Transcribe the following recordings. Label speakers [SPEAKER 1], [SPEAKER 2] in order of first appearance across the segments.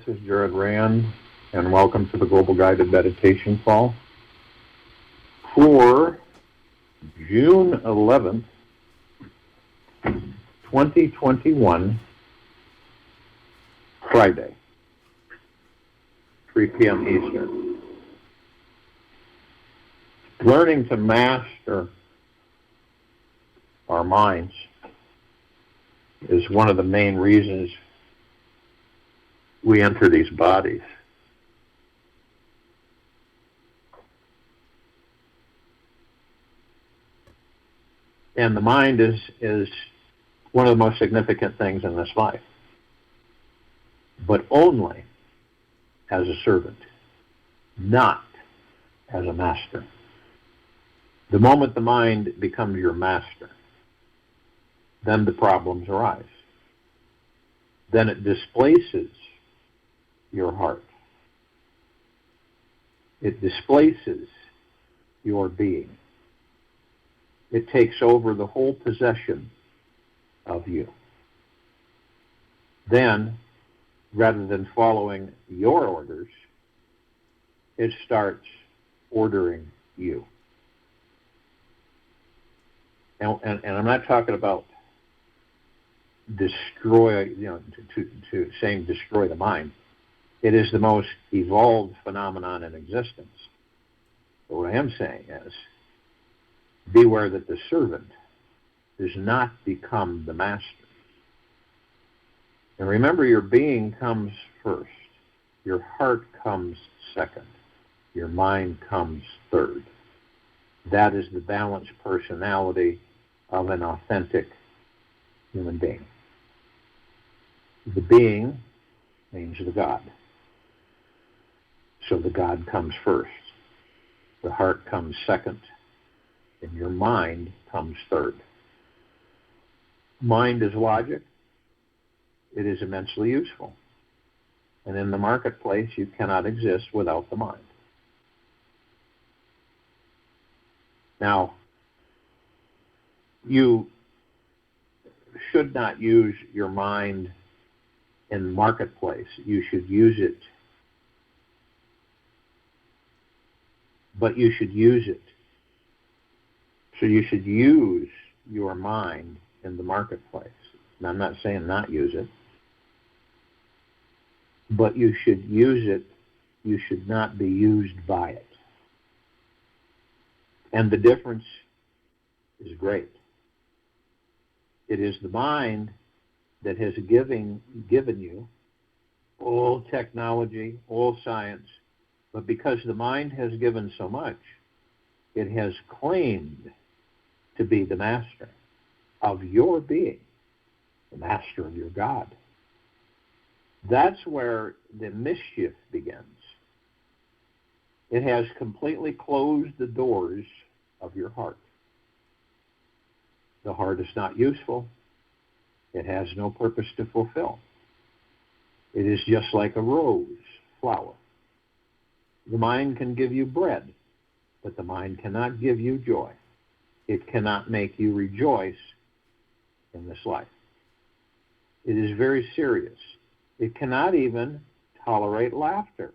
[SPEAKER 1] is Jared Rand, and welcome to the Global Guided Meditation Call for June 11th, 2021, Friday, 3 p.m. Eastern. Learning to master our minds is one of the main reasons we enter these bodies. And the mind is one of the most significant things in this life, but only as a servant, not as a master. The moment the mind becomes your master, then the problems arise. Then it displaces your heart. It displaces your being. It takes over the whole possession of you. Then, rather than following your orders, it starts ordering you. And I'm not talking about destroy, to saying destroy the mind. It is the most evolved phenomenon in existence. But what I am saying is, beware that the servant does not become the master. And remember, your being comes first. Your heart comes second. Your mind comes third. That is the balanced personality of an authentic human being. The being means the God. So the God comes first. The heart comes second. And your mind comes third. Mind is logic. It is immensely useful. And in the marketplace, you cannot exist without the mind. Now, you should not use your mind in the marketplace. You should use it, but you should use it. So you should use your mind in the marketplace. Now, I'm not saying not use it, but you should use it. You should not be used by it. And the difference is great. It is the mind that has given you all technology, all science, but because the mind has given so much, it has claimed to be the master of your being, the master of your God. That's where the mischief begins. It has completely closed the doors of your heart. The heart is not useful. It has no purpose to fulfill. It is just like a rose flower. The mind can give you bread, but the mind cannot give you joy. It cannot make you rejoice in this life. It is very serious. It cannot even tolerate laughter.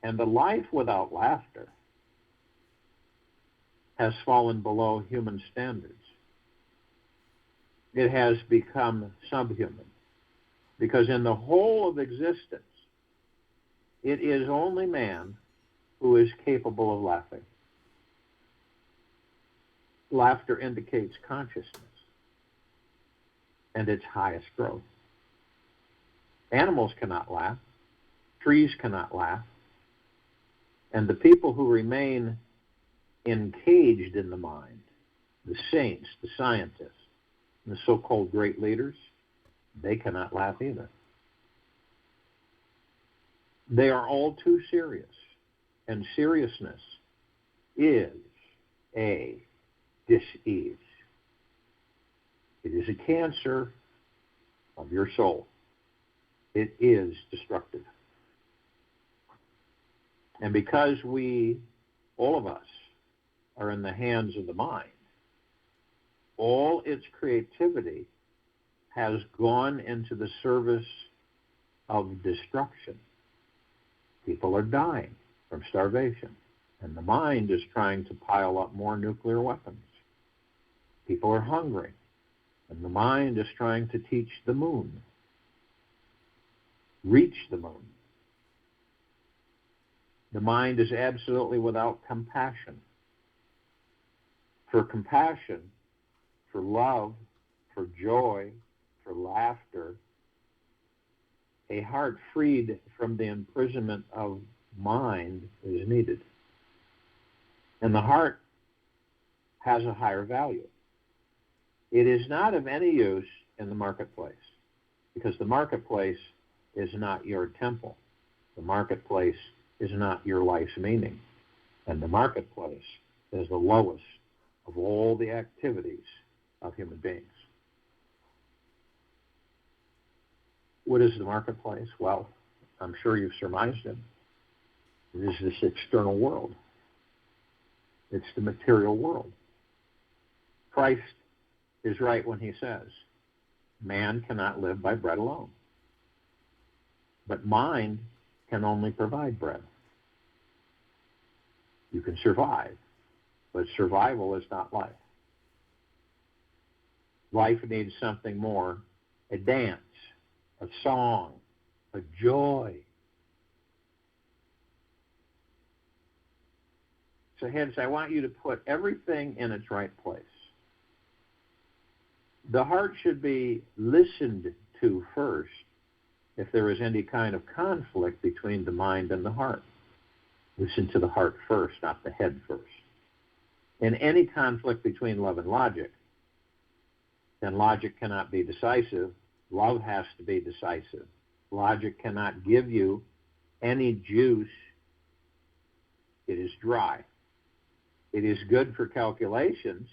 [SPEAKER 1] And the life without laughter has fallen below human standards. It has become subhuman. Because in the whole of existence, it is only man who is capable of laughing. Laughter indicates consciousness and its highest growth. Animals cannot laugh. Trees cannot laugh. And the people who remain encaged in the mind, the saints, the scientists, and the so-called great leaders, they cannot laugh either. They are all too serious. And seriousness is a dis-ease. It is a cancer of your soul. It is destructive. And because we, all of us, are in the hands of the mind, all its creativity has gone into the service of destruction. People are dying from starvation, and the mind is trying to pile up more nuclear weapons. People are hungry, and the mind is trying to teach the moon, reach the moon. The mind is absolutely without compassion. For compassion, for love, for joy, for laughter, a heart freed from the imprisonment of mind is needed. And the heart has a higher value. It is not of any use in the marketplace, because the marketplace is not your temple. The marketplace is not your life's meaning. And the marketplace is the lowest of all the activities of human beings. What is the marketplace? Well, I'm sure you've surmised it. It is this external world. It's the material world. Christ is right when he says, man cannot live by bread alone. But mind can only provide bread. You can survive, but survival is not life. Life needs something more, a dance, a song, a joy. So hence, I want you to put everything in its right place. The heart should be listened to first if there is any kind of conflict between the mind and the heart. Listen to the heart first, not the head first. In any conflict between love and logic, then logic cannot be decisive. Love has to be decisive. Logic cannot give you any juice. It is dry. It is good for calculations.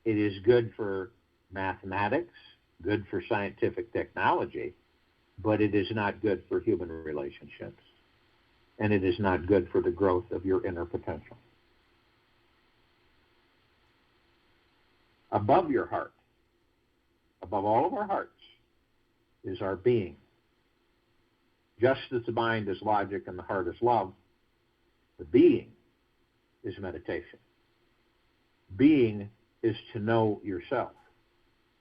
[SPEAKER 1] It is good for mathematics, good for scientific technology, but it is not good for human relationships. And it is not good for the growth of your inner potential. Above your heart, above all of our hearts, is our being. Just as the mind is logic and the heart is love, the being is meditation. Being is to know yourself.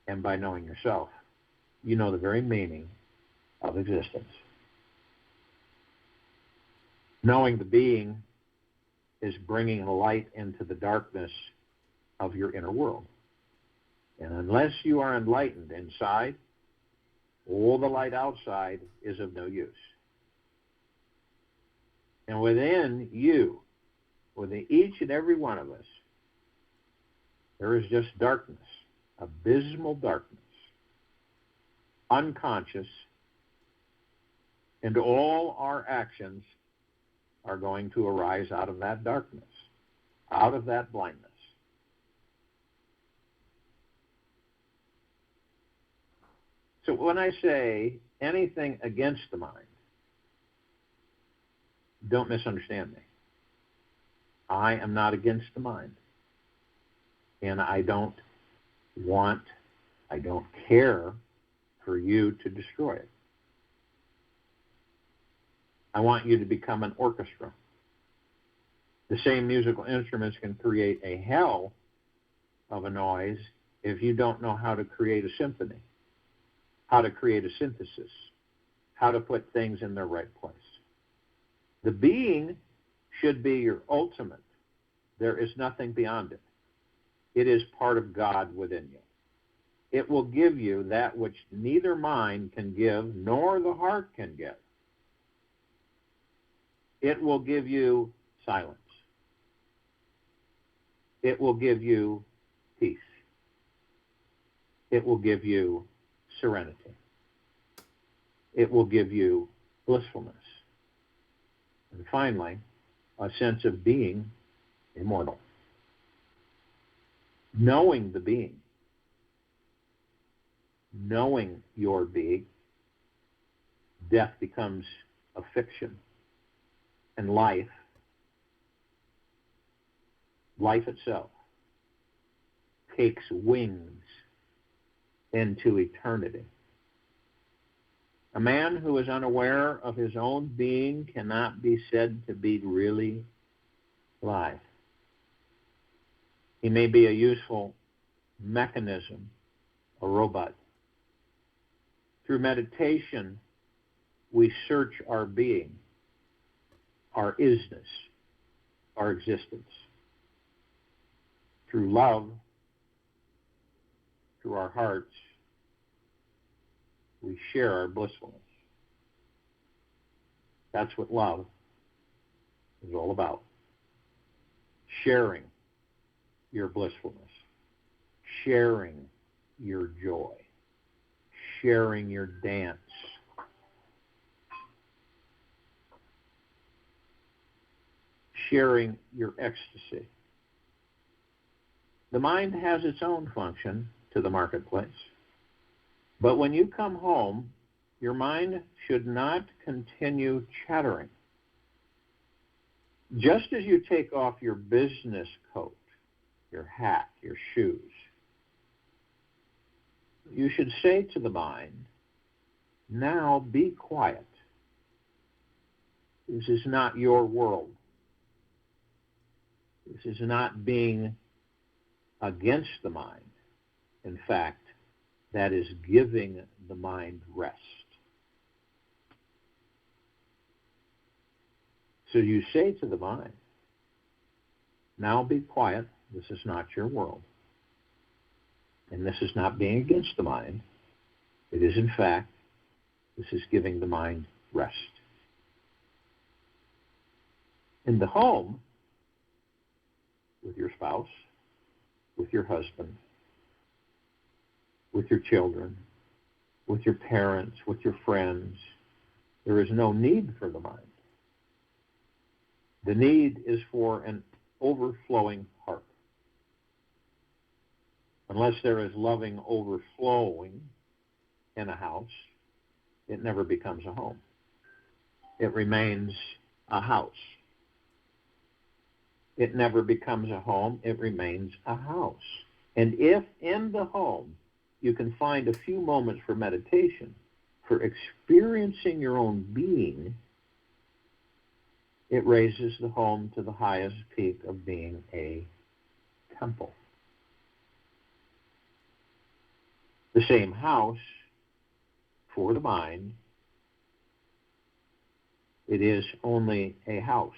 [SPEAKER 1] And by knowing yourself, you know the very meaning of existence. Knowing the being is bringing light into the darkness of your inner world. And unless you are enlightened inside, all the light outside is of no use. And within you, within each and every one of us, there is just darkness, abysmal darkness, unconscious, and all our actions are going to arise out of that darkness, out of that blindness. So when I say anything against the mind, don't misunderstand me. I am not against the mind. And I don't care for you to destroy it. I want you to become an orchestra. The same musical instruments can create a hell of a noise if you don't know how to create a symphony, how to create a synthesis, how to put things in their right place. The being should be your ultimate. There is nothing beyond it. It is part of God within you. It will give you that which neither mind can give nor the heart can give. It will give you silence. It will give you peace. It will give you serenity. It will give you blissfulness. And finally, a sense of being immortal. Knowing the being, knowing your being, death becomes a fiction. And life itself, takes wings into eternity. A man who is unaware of his own being cannot be said to be really alive. He may be a useful mechanism, a robot. Through meditation, we search our being, our isness, our existence. Through love, through our hearts, we share our blissfulness. That's what love is all about. Sharing your blissfulness, sharing your joy, sharing your dance, sharing your ecstasy. The mind has its own function to the marketplace. But when you come home, your mind should not continue chattering. Just as you take off your business coat, your hat, your shoes, you should say to the mind, now be quiet. This is not your world. This is not being against the mind. In fact, that is giving the mind rest. So you say to the mind, now be quiet. This is not your world. And this is not being against the mind. It is, in fact, this is giving the mind rest. In the home, with your spouse, with your husband, with your children, with your parents, with your friends, there is no need for the mind. The need is for an overflowing heart. Unless there is loving overflowing in a house, it never becomes a home. It remains a house. It never becomes a home. It remains a house. And if in the home you can find a few moments for meditation, for experiencing your own being, it raises the home to the highest peak of being a temple. The same house for the mind, it is only a house.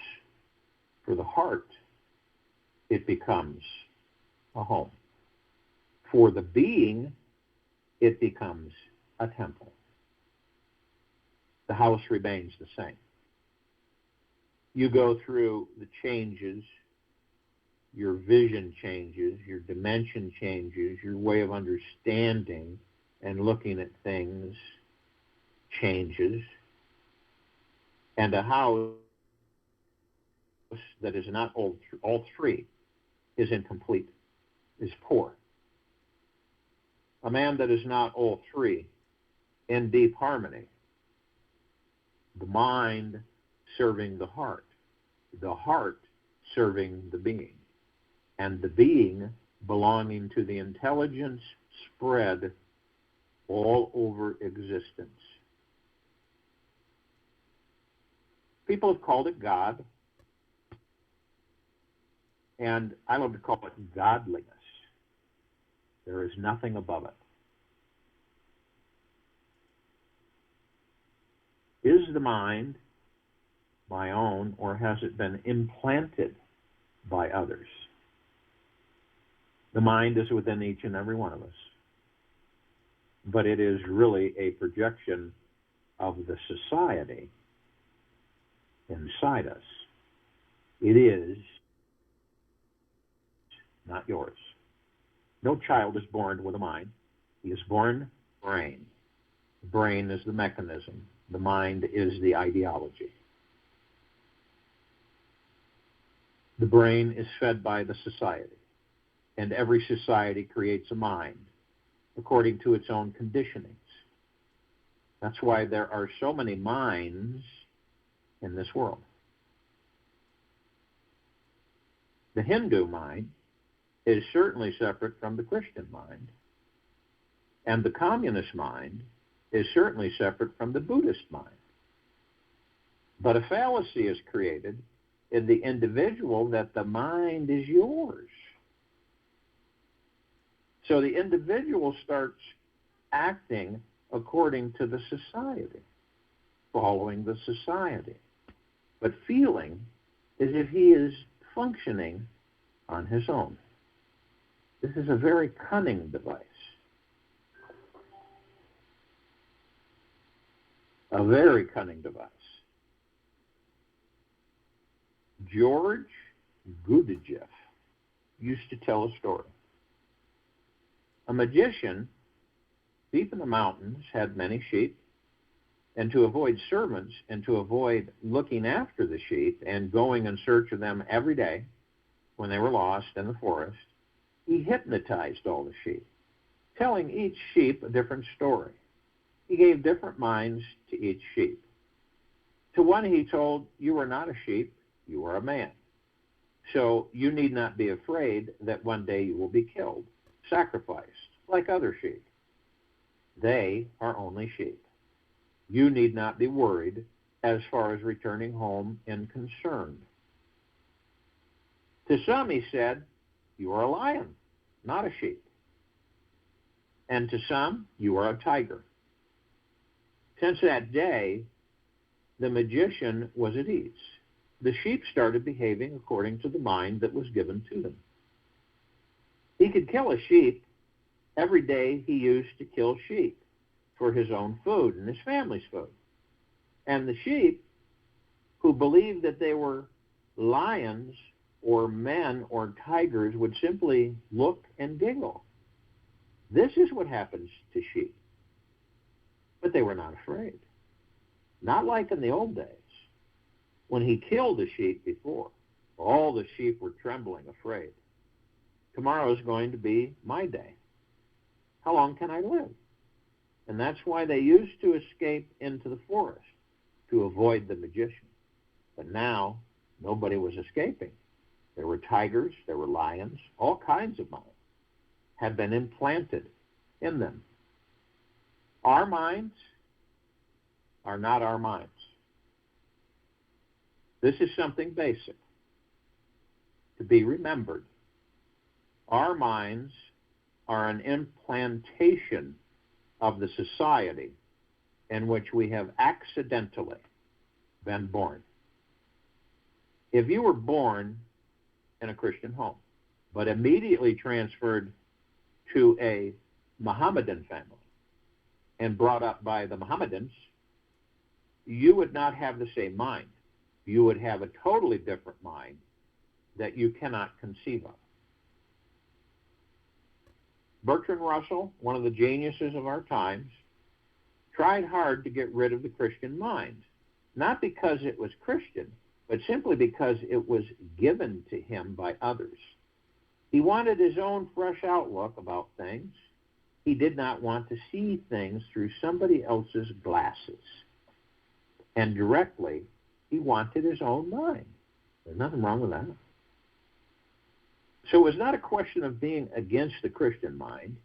[SPEAKER 1] For the heart, it becomes a home. For the being, it becomes a temple. The house remains the same. You go through the changes, your vision changes, your dimension changes, your way of understanding and looking at things changes. And a house that is not all three is incomplete, is poor. A man that is not all three in deep harmony, the mind serving the heart serving the being, and the being belonging to the intelligence spread all over existence. People have called it God, and I love to call it godliness. There is nothing above it. Is the mind my own, or has it been implanted by others? The mind is within each and every one of us, but it is really a projection of the society inside us. It is not yours. No child is born with a mind. He is born brain. The brain is the mechanism. The mind is the ideology. The brain is fed by the society, and every society creates a mind according to its own conditionings. That's why there are so many minds in this world. The Hindu mind is certainly separate from the Christian mind, and the communist mind is certainly separate from the Buddhist mind. But a fallacy is created in the individual that the mind is yours. So the individual starts acting according to the society, following the society, but feeling as if he is functioning on his own. This is a very cunning device. A very cunning device. George Gurdjieff used to tell a story. A magician deep in the mountains had many sheep, and to avoid servants and to avoid looking after the sheep and going in search of them every day when they were lost in the forest, he hypnotized all the sheep, telling each sheep a different story. He gave different minds to each sheep. To one he told, "You are not a sheep, you are a man. So you need not be afraid that one day you will be killed, sacrificed, like other sheep. They are only sheep. You need not be worried as far as returning home and concerned." To some he said, "You are a lion, not a sheep. And to some, you are a tiger." Since that day, the magician was at ease. The sheep started behaving according to the mind that was given to them. He could kill a sheep. Every day he used to kill sheep for his own food and his family's food. And the sheep, who believed that they were lions or men or tigers, would simply look and giggle. This is what happens to sheep. But they were not afraid. Not like in the old days. When he killed a sheep before, all the sheep were trembling, afraid. Tomorrow is going to be my day. How long can I live? And that's why they used to escape into the forest to avoid the magician. But now, nobody was escaping. There were tigers, there were lions, all kinds of minds had been implanted in them. Our minds are not our minds. This is something basic to be remembered. Our minds are an implantation of the society in which we have accidentally been born. If you were born in a Christian home, but immediately transferred to a Mohammedan family and brought up by the Mohammedans, you would not have the same mind. You would have a totally different mind that you cannot conceive of. Bertrand Russell, one of the geniuses of our times, tried hard to get rid of the Christian mind, not because it was Christian, but simply because it was given to him by others. He wanted his own fresh outlook about things. He did not want to see things through somebody else's glasses. And directly, he wanted his own mind. There's nothing wrong with that. So it was not a question of being against the Christian mind.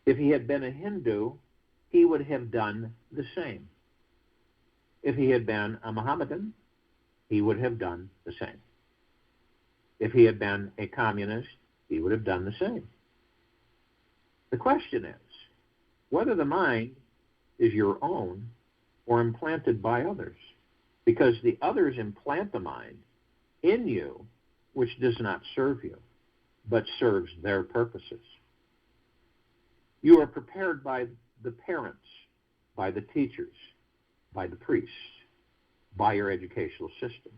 [SPEAKER 1] If he had been a Hindu, he would have done the same. If he had been a Mohammedan, he would have done the same. If he had been a communist, he would have done the same. The question is whether the mind is your own or implanted by others, because the others implant the mind in you which does not serve you, but serves their purposes. You are prepared by the parents, by the teachers, by the priests, by your educational system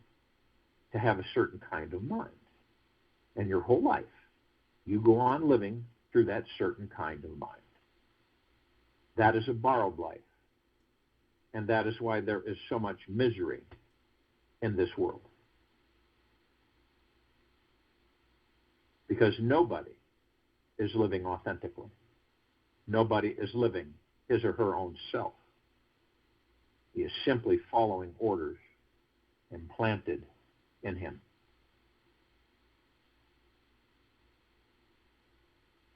[SPEAKER 1] to have a certain kind of mind. And your whole life, you go on living through that certain kind of mind. That is a borrowed life. And that is why there is so much misery in this world. Because nobody is living authentically. Nobody is living his or her own self. He is simply following orders implanted in him.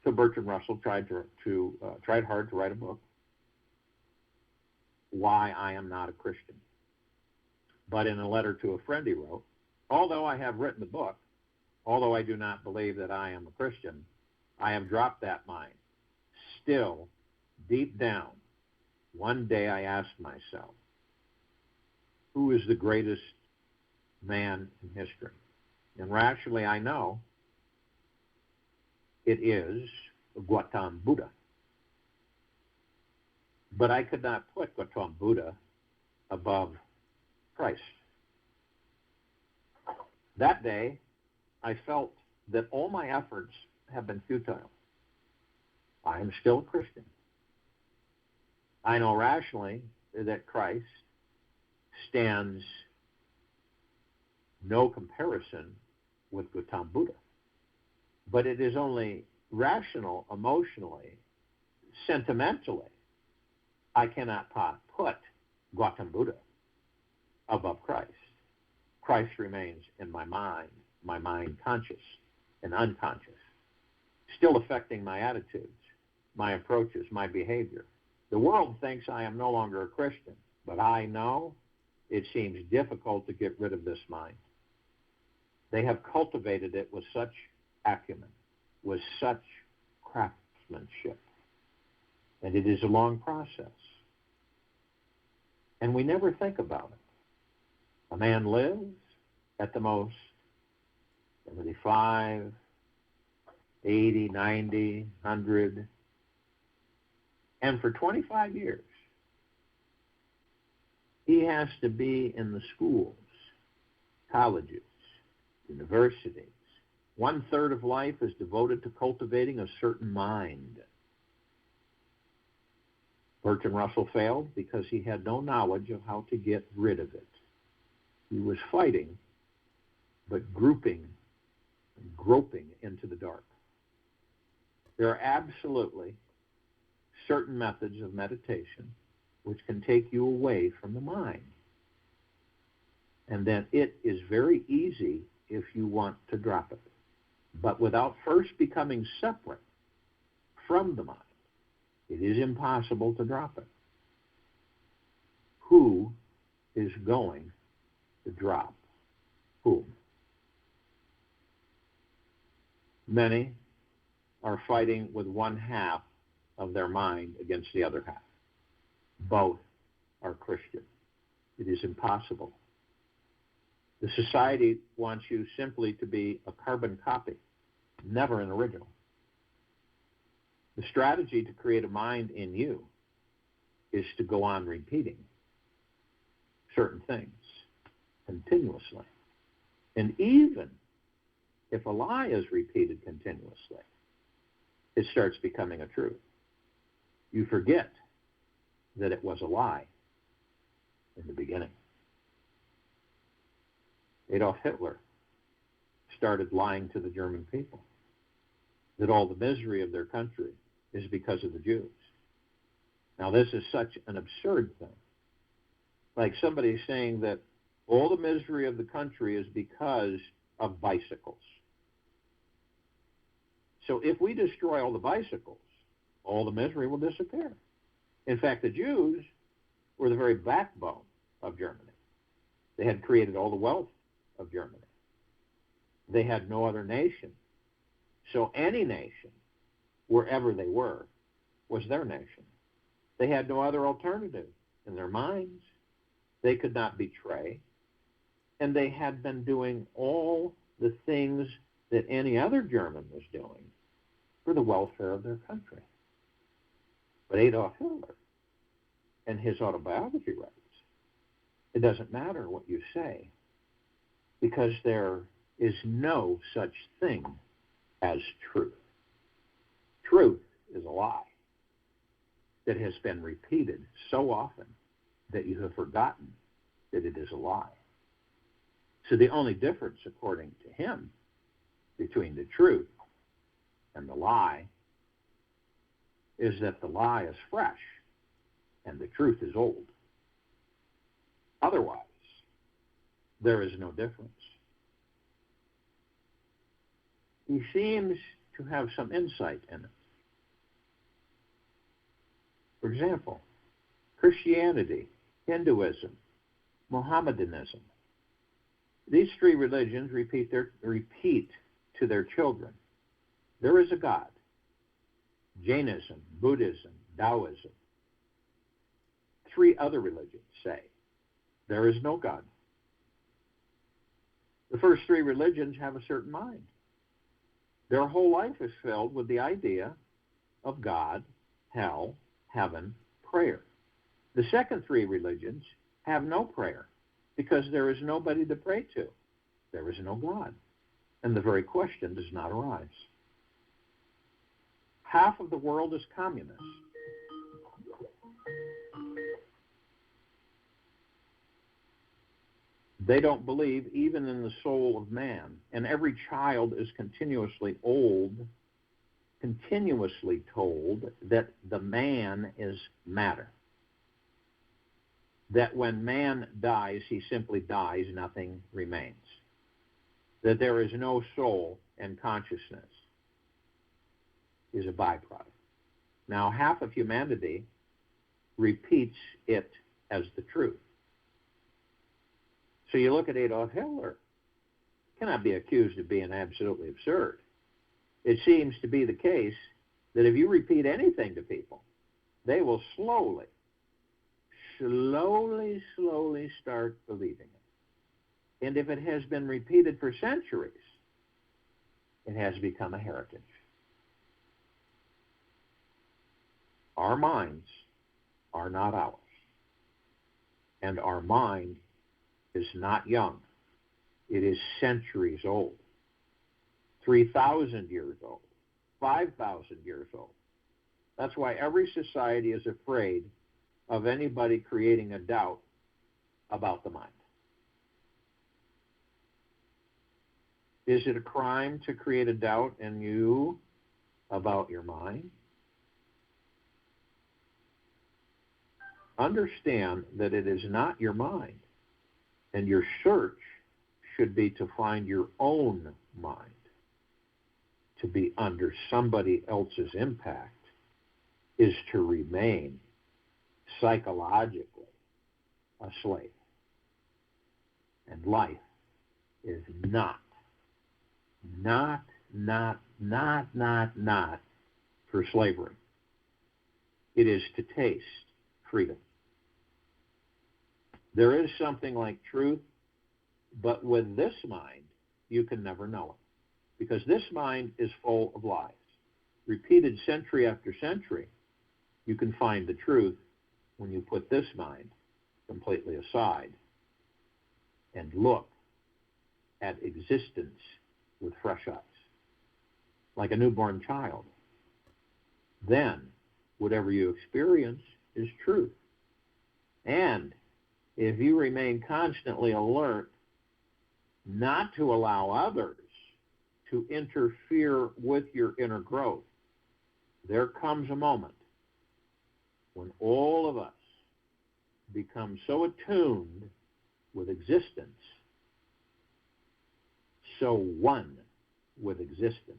[SPEAKER 1] So Bertrand Russell tried hard to write a book. why I am not a Christian. But in a letter to a friend he wrote, although I have written the book, although I do not believe that I am a Christian, I have dropped that mind. Still, deep down, one day I asked myself, who is the greatest man in history? And rationally I know it is Gautam Buddha. But I could not put Gautam Buddha above Christ. That day, I felt that all my efforts have been futile. I am still a Christian. I know rationally that Christ stands no comparison with Gautam Buddha. But it is only rational, emotionally, sentimentally, I cannot put Gautam Buddha above Christ. Christ remains in my mind conscious and unconscious, still affecting my attitudes, my approaches, my behavior. The world thinks I am no longer a Christian, but I know it seems difficult to get rid of this mind. They have cultivated it with such acumen, with such craftsmanship, and it is a long process. And we never think about it. A man lives at the most 75, 80, 90, 100, and for 25 years, he has to be in the schools, colleges, universities. 1/3 of life is devoted to cultivating a certain mind. Bertrand Russell failed because he had no knowledge of how to get rid of it. He was fighting, but groping into the dark. There are absolutely certain methods of meditation which can take you away from the mind. And then it is very easy if you want to drop it. But without first becoming separate from the mind, it is impossible to drop it. Who is going to drop whom? Many are fighting with one half of their mind against the other half. Both are Christian. It is impossible. The society wants you simply to be a carbon copy, never an original. The strategy to create a mind in you is to go on repeating certain things continuously. And even if a lie is repeated continuously, it starts becoming a truth. You forget that it was a lie in the beginning. Adolf Hitler started lying to the German people that all the misery of their country is because of the Jews. Now, this is such an absurd thing. Like somebody saying that all the misery of the country is because of bicycles. So if we destroy all the bicycles, all the misery will disappear. In fact, the Jews were the very backbone of Germany. They had created all the wealth of Germany. They had no other nation. So any nation, wherever they were, was their nation. They had no other alternative in their minds. They could not betray. And they had been doing all the things that any other German was doing for the welfare of their country. But Adolf Hitler, in his autobiography, writes, it doesn't matter what you say, because there is no such thing as truth. Truth is a lie that has been repeated so often that you have forgotten that it is a lie. So the only difference, according to him, between the truth and the lie is that the lie is fresh and the truth is old. Otherwise, there is no difference. He seems to have some insight in it. For example, Christianity, Hinduism, Mohammedanism. These three religions repeat to their children, there is a God. Jainism, Buddhism, Taoism. Three other religions say, there is no God. The first three religions have a certain mind. Their whole life is filled with the idea of God, hell, heaven, prayer. The second three religions have no prayer because there is nobody to pray to. There is no God. And the very question does not arise. Half of the world is communist. They don't believe even in the soul of man. And every child is continuously told that the man is matter. That when man dies, he simply dies, nothing remains. That there is no soul and consciousness is a byproduct. Now, half of humanity repeats it as the truth. So you look at Adolf Hitler, cannot be accused of being absolutely absurd. It seems to be the case that if you repeat anything to people, they will slowly start believing it. And if it has been repeated for centuries, it has become a heritage. Our minds are not ours. And our mind is not young. It is centuries old, 3,000 years old, 5,000 years old. That's why every society is afraid of anybody creating a doubt about the mind. Is it a crime to create a doubt in you about your mind? Understand that it is not your mind. And your search should be to find your own mind. To be under somebody else's impact is to remain psychologically a slave. And life is not for slavery. It is to taste freedom. There is something like truth, but with this mind, you can never know it. Because this mind is full of lies. Repeated century after century, you can find the truth when you put this mind completely aside and look at existence with fresh eyes, like a newborn child. Then, whatever you experience is truth. And if you remain constantly alert not to allow others to interfere with your inner growth, there comes a moment when all of us become so attuned with existence, so one with existence.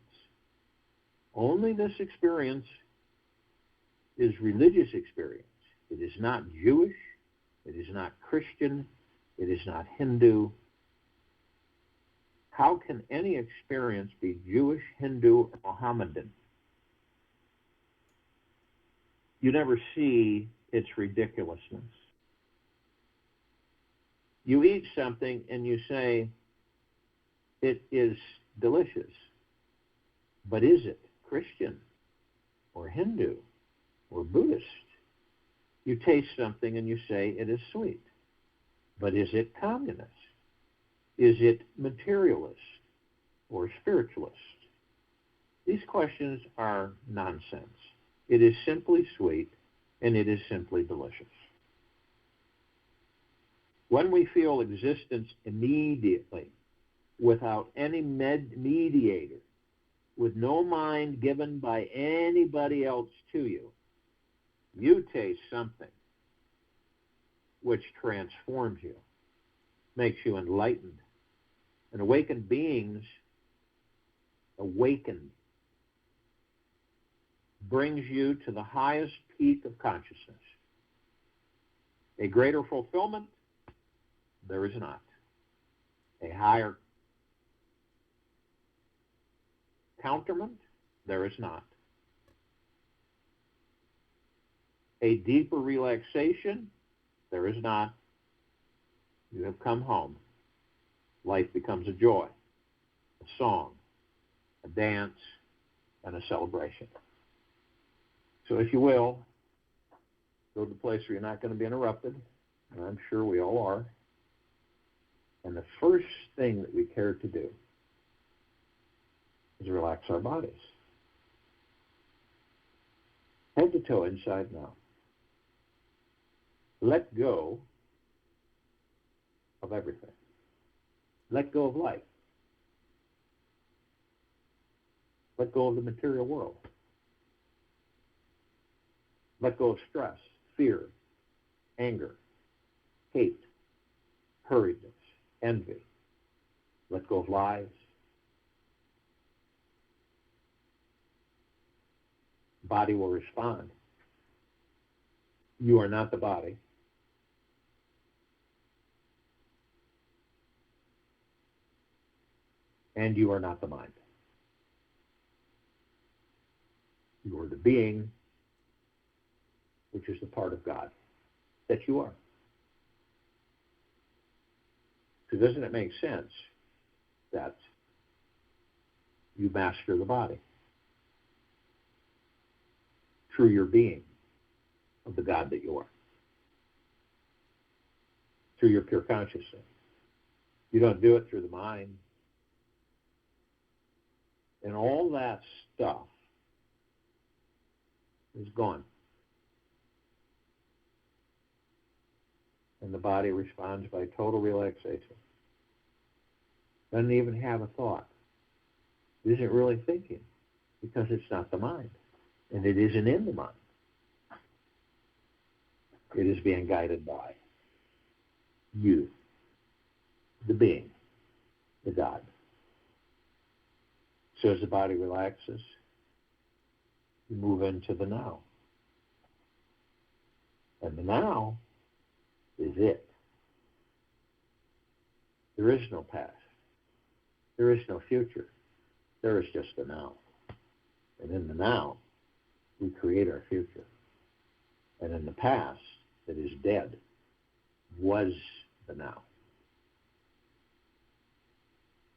[SPEAKER 1] Only this experience is religious experience. It is not Jewish. It is not Christian. It is not Hindu. How can any experience be Jewish, Hindu, or Mohammedan? You never see its ridiculousness. You eat something and you say, it is delicious. But is it Christian or Hindu or Buddhist? You taste something and you say it is sweet. But is it communist? Is it materialist or spiritualist? These questions are nonsense. It is simply sweet and it is simply delicious. When we feel existence immediately, without any mediator, with no mind given by anybody else to you, you taste something which transforms you, makes you enlightened. And awakened beings, awakened, brings you to the highest peak of consciousness. A greater fulfillment? There is not. A higher counterment? There is not. A deeper relaxation? There is not. You have come home. Life becomes a joy, a song, a dance, and a celebration. So if you will, go to the place where you're not going to be interrupted, and I'm sure we all are. And the first thing that we care to do is relax our bodies. Head to toe, inside and out. Let go of everything. Let go of life. Let go of the material world. Let go of stress, fear, anger, hate, hurriedness, envy. Let go of lies. Body will respond. You are not the body. And you are not the mind. You are the being, which is the part of God that you are. So doesn't it make sense that you master the body through your being of the God that you are, through your pure consciousness? You don't do it through the mind. And all that stuff is gone. And the body responds by total relaxation. Doesn't even have a thought. It isn't really thinking because it's not the mind. And it isn't in the mind. It is being guided by you, the being, the God. So as the body relaxes, you move into the now. And the now is it. There is no past. There is no future. There is just the now. And in the now, we create our future. And in the past, that is dead, was the now.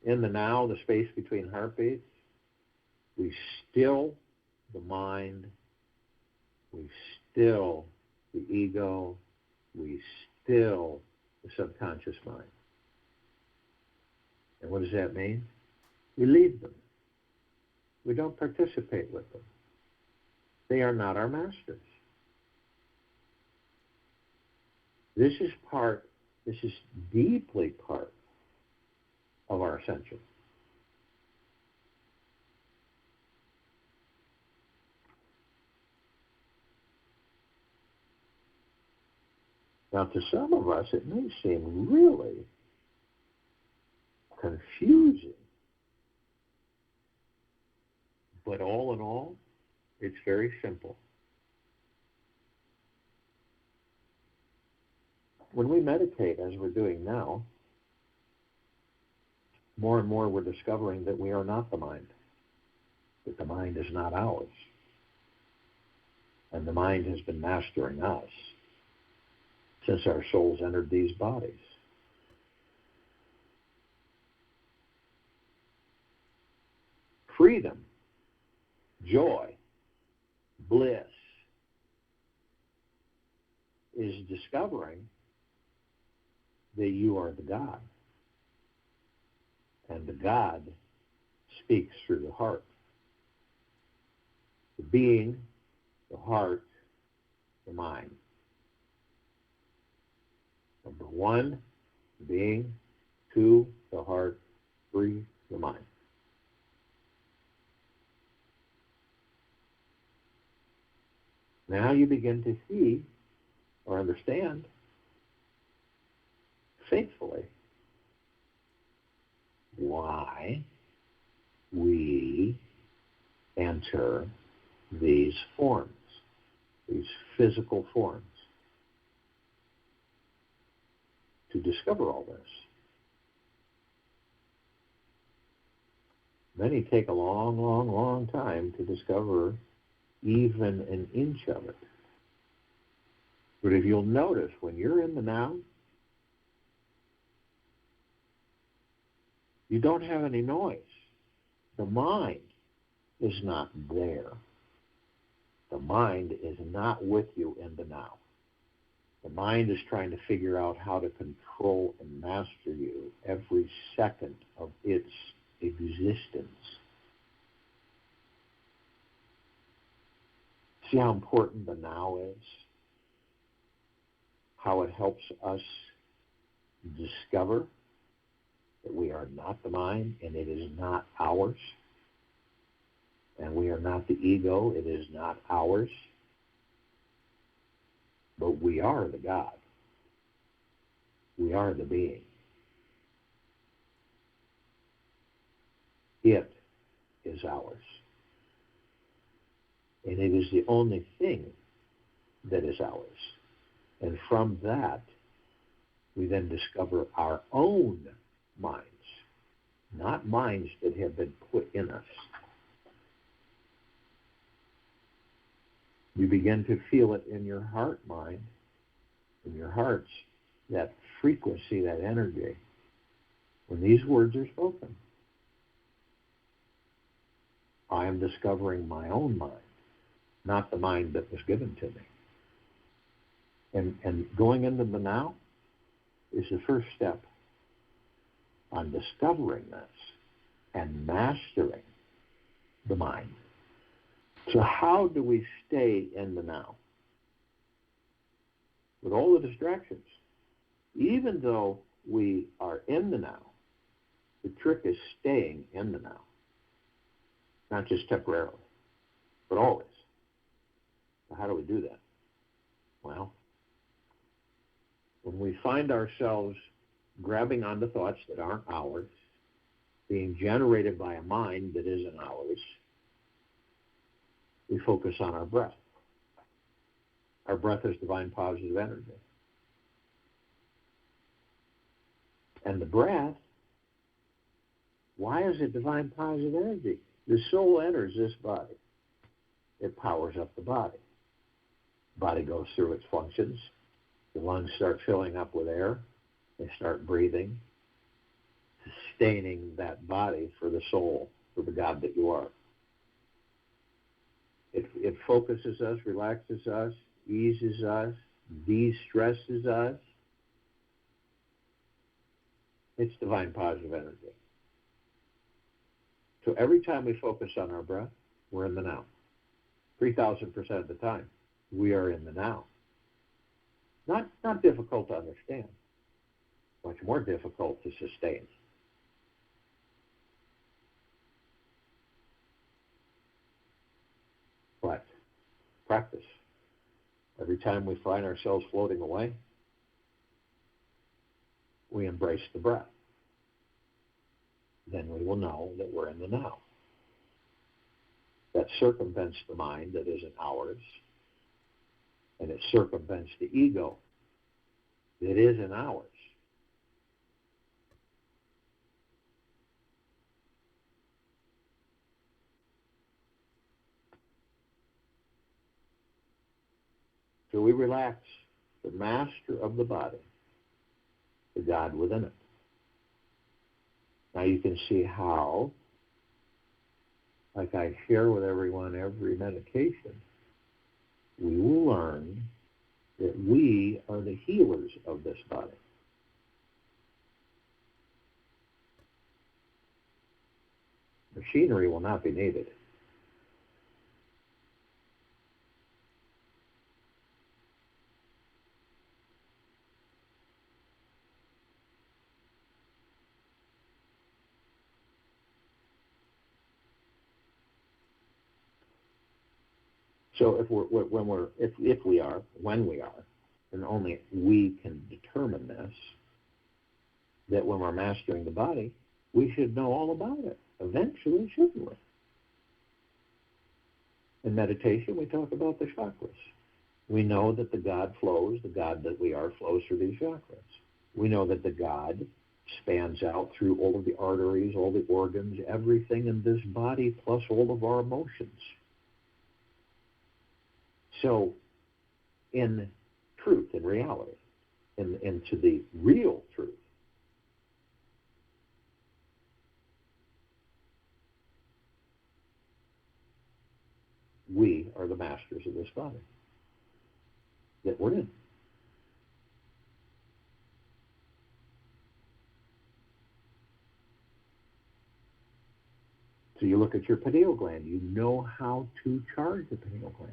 [SPEAKER 1] In the now, the space between heartbeats, we still the mind, we still the ego, we still the subconscious mind. And what does that mean? We leave them. We don't participate with them. They are not our masters. This is deeply part of our ascension. Now, to some of us, it may seem really confusing. But all in all, it's very simple. When we meditate, as we're doing now, more and more we're discovering that we are not the mind, that the mind is not ours, and the mind has been mastering us since our souls entered these bodies. Freedom, joy, bliss is discovering that you are the God. And the God speaks through the heart. The being, the heart, the mind. Number one, the being. Two, the heart. Three, the mind. Now you begin to see or understand faithfully why we enter these forms, these physical forms. to discover all this. Many take a long, long, long time to discover even an inch of it. But if you'll notice, when you're in the now, you don't have any noise. The mind is not there. The mind is not with you in the now. The mind is trying to figure out how to control and master you every second of its existence. See how important the now is? How it helps us discover that we are not the mind and it is not ours. And we are not the ego, it is not ours. But we are the God. We are the being. It is ours. And it is the only thing that is ours. And from that, we then discover our own minds, not minds that have been put in us. You begin to feel it in your heart mind, in your hearts, that frequency, that energy, when these words are spoken. I am discovering my own mind, not the mind that was given to me. And going into the now is the first step on discovering this and mastering the mind. So how do we stay in the now? With all the distractions. Even though we are in the now, the trick is staying in the now. Not just temporarily, but always. So how do we do that? Well, when we find ourselves grabbing onto thoughts that aren't ours, being generated by a mind that isn't ours, we focus on our breath. Our breath is divine positive energy. And the breath, why is it divine positive energy? The soul enters this body. It powers up the body. The body goes through its functions. The lungs start filling up with air. They start breathing, sustaining that body for the soul, for the God that you are. It focuses us, relaxes us, eases us, de-stresses us. It's divine positive energy. So every time we focus on our breath, we're in the now. 3,000% of the time, we are in the now. Not difficult to understand. Much more difficult to sustain. But practice. Every time we find ourselves floating away, we embrace the breath. Then we will know that we're in the now. That circumvents the mind that isn't ours, and it circumvents the ego that isn't ours. So we relax the master of the body, the God within it. Now you can see how, like I share with everyone every meditation, we will learn that we are the healers of this body. Machinery will not be needed. So when we are, and only we can determine this, that when we're mastering the body, we should know all about it. Eventually, shouldn't we? In meditation, we talk about the chakras. We know that the God flows, the God that we are flows through these chakras. We know that the God spans out through all of the arteries, all the organs, everything in this body, plus all of our emotions. So, in truth, in reality, into the real truth, we are the masters of this body that we're in. So you look at your pineal gland, you know how to charge the pineal gland.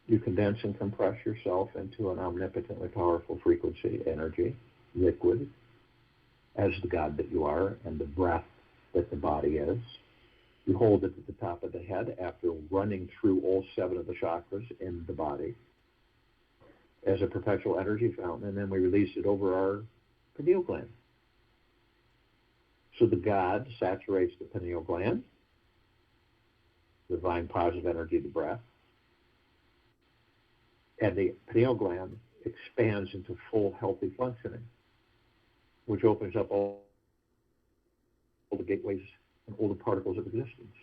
[SPEAKER 1] You condense and compress yourself into an omnipotently powerful frequency, energy, liquid, as the God that you are, and the breath that the body is. You hold it at the top of the head after running through all 7 of the chakras in the body as a perpetual energy fountain, and then we release it over our pineal gland. So the God saturates the pineal gland, divine positive energy, the breath, and the pineal gland expands into full healthy functioning, which opens up all the gateways and all the particles of existence,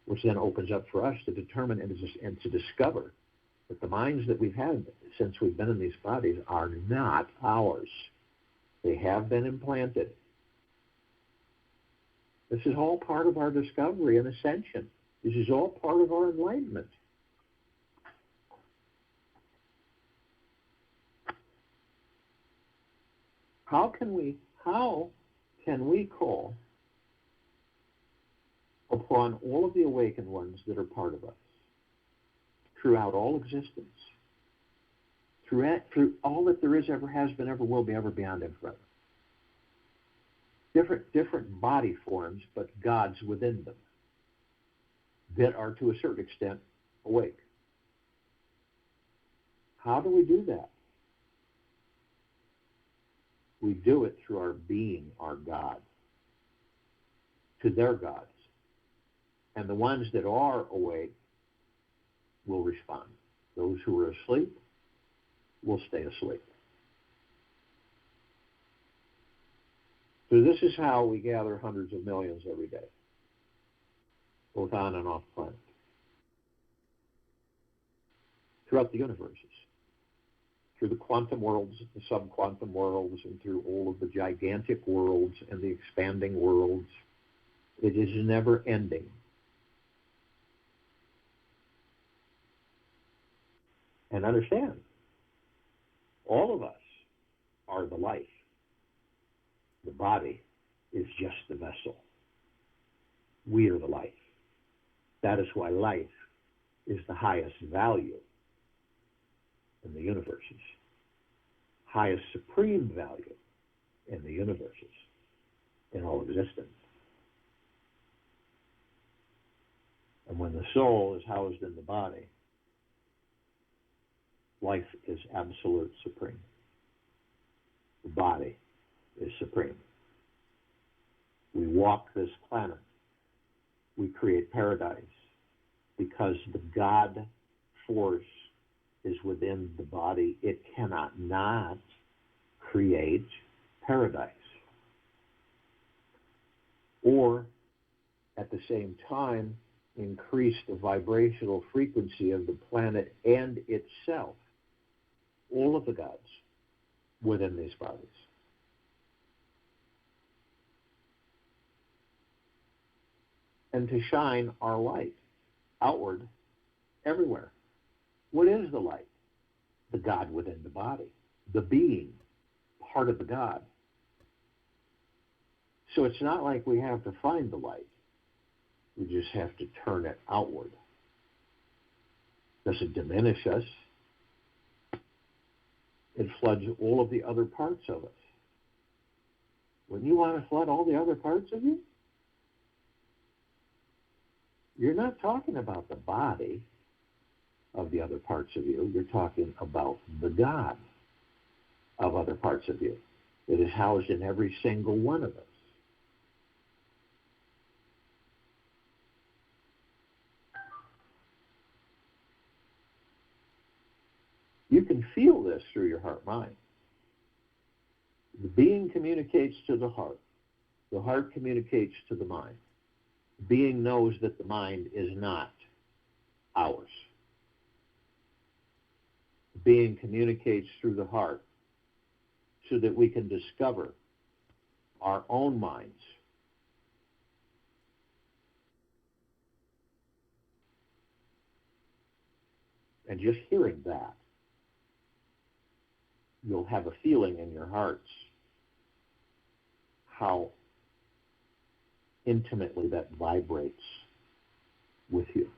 [SPEAKER 1] which then opens up for us to determine and to discover that the minds that we've had since we've been in these bodies are not ours. They have been implanted. This is all part of our discovery and ascension. This is all part of our enlightenment. How can we call upon all of the awakened ones that are part of us throughout all existence, through all that there is, ever has been, ever will be, ever beyond, and forever? Different body forms, but gods within them that are to a certain extent awake. How do we do that? We do it through our being, our God, to their gods. And the ones that are awake will respond. Those who are asleep will stay asleep. So this is how we gather hundreds of millions every day, both on and off planet, throughout the universes, through the quantum worlds, the subquantum worlds, and through all of the gigantic worlds and the expanding worlds. It is never ending. And understand, all of us are the life. The body is just the vessel. We are the life. That is why life is the highest value in the universes, highest supreme value in the universes, in all existence. And when the soul is housed in the body, life is absolute supreme. The body is supreme. We walk this planet. We create paradise because the God force is within the body. It cannot not create paradise. Or, at the same time, increase the vibrational frequency of the planet and itself, all of the gods within these bodies. And to shine our light outward everywhere. What is the light? The God within the body, the being, part of the God. So it's not like we have to find the light. We just have to turn it outward. Doesn't diminish us. It floods all of the other parts of us. Wouldn't you want to flood all the other parts of you? You're not talking about the body of the other parts of you. You're talking about the God of other parts of you. It is housed in every single one of us. You can feel this through your heart-mind. The being communicates to the heart communicates to the mind. The being knows that the mind is not ours. The being communicates through the heart so that we can discover our own minds. And just hearing that, you'll have a feeling in your hearts how intimately that vibrates with you.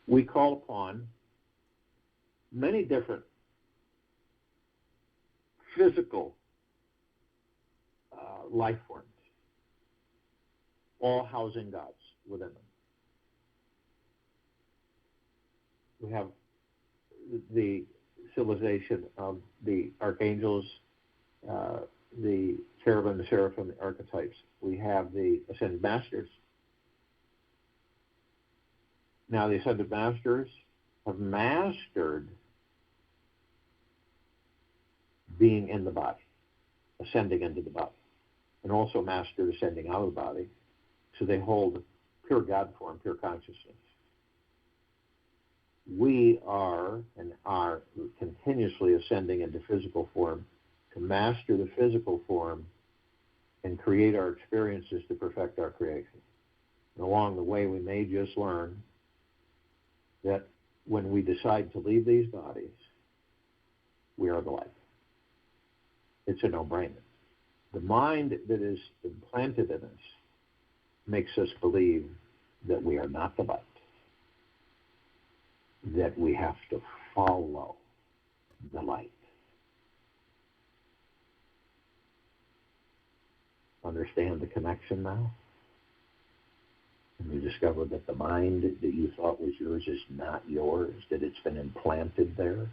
[SPEAKER 1] We call upon many different physical life forms, all housing gods within them. We have the civilization of the archangels, the cherubim, the seraphim, the archetypes. We have the ascended masters. Now, the ascended masters have mastered being in the body, ascending into the body, and also mastered ascending out of the body. So they hold pure God form, pure consciousness. We are and are continuously ascending into physical form to master the physical form and create our experiences to perfect our creation. And along the way, we may just learn that when we decide to leave these bodies, we are the light. It's a no-brainer. The mind that is implanted in us makes us believe that we are not the light, that we have to follow the light. Understand the connection now? And you discover that the mind that you thought was yours is not yours, that it's been implanted there.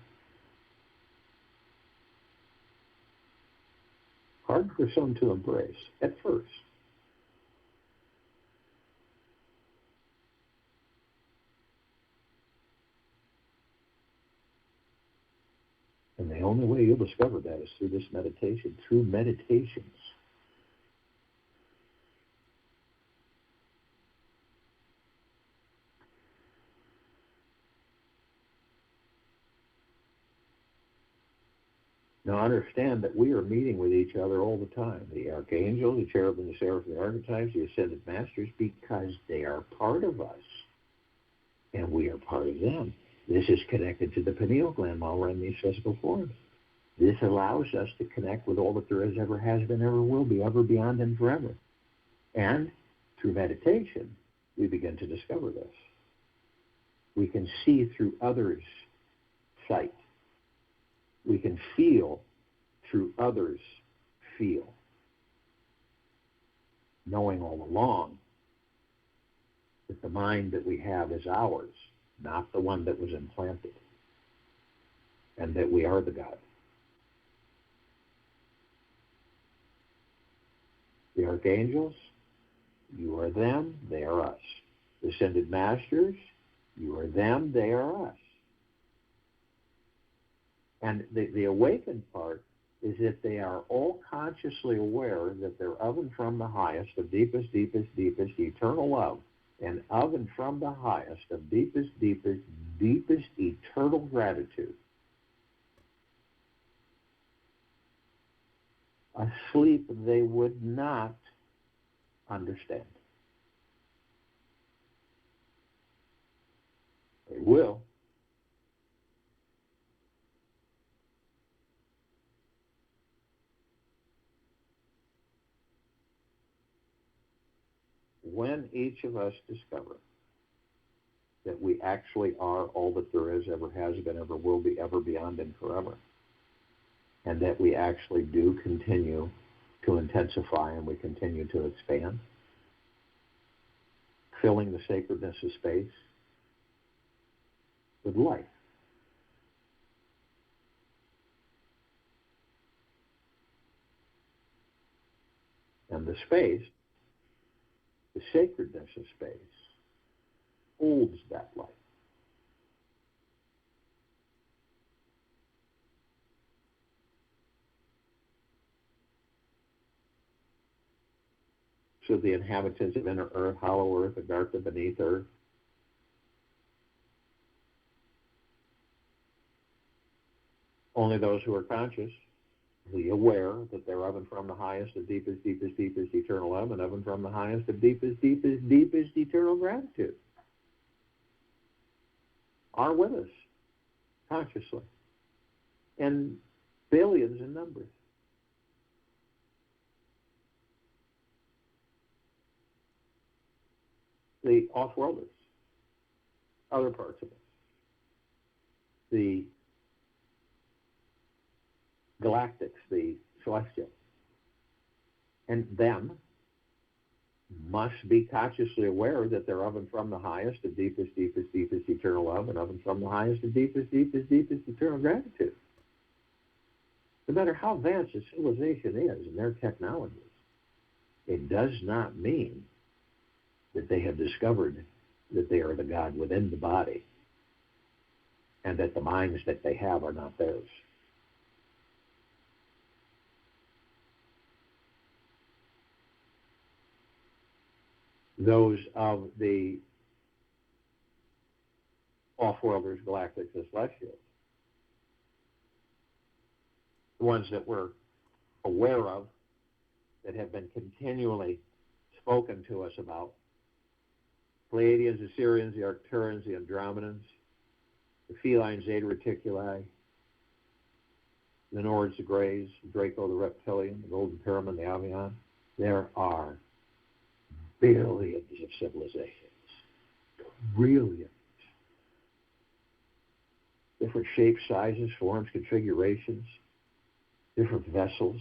[SPEAKER 1] Hard for some to embrace at first. And the only way you'll discover that is through this meditation, through meditations. Now understand that we are meeting with each other all the time. The archangels, the cherubim, the seraphim, the archetypes, the ascended masters, because they are part of us. And we are part of them. This is connected to the pineal gland while we're in these physical forms. This allows us to connect with all that there is, ever has been, ever will be, ever, beyond, and forever. And through meditation, we begin to discover this. We can see through others' sight. We can feel through others' feel, knowing all along that the mind that we have is ours, not the one that was implanted, and that we are the God. The archangels, you are them, they are us. The ascended masters, you are them, they are us. And the awakened part is that they are all consciously aware that they're of and from the highest, of deepest, deepest, deepest, eternal love, and of and from the highest, of deepest, deepest, deepest, eternal gratitude. Asleep, they would not understand. They will. When each of us discover that we actually are all that there is, ever has been, ever will be, ever, beyond, and forever, and that we actually do continue to intensify and we continue to expand, filling the sacredness of space with life. And the space, the sacredness of space, holds that light. So the inhabitants of inner earth, hollow earth, Agartha, beneath earth, only those who are conscious, aware that they're of and from the highest and deepest, deepest, deepest eternal love, and of and from the highest and deepest, deepest, deepest eternal gratitude, are with us consciously, and billions in numbers. The offworlders, other parts of us, the galactics, the celestial, and them must be consciously aware that they're of and from the highest and deepest, deepest, deepest eternal love, and of and from the highest and deepest, deepest, deepest eternal gratitude. No matter how advanced a civilization is in their technologies, it does not mean that they have discovered that they are the God within the body, and that the minds that they have are not theirs. Those of the offworlders, galactics, and celestials, the ones that we're aware of, that have been continually spoken to us about, Pleiadians, the Sirians, the Arcturians, the Andromedans, the feline Zeta Reticuli, the Nords, the Greys, the Draco, the Reptilian, the Golden Pyramid, the Avian. There are billions of civilizations, trillions, different shapes, sizes, forms, configurations, different vessels,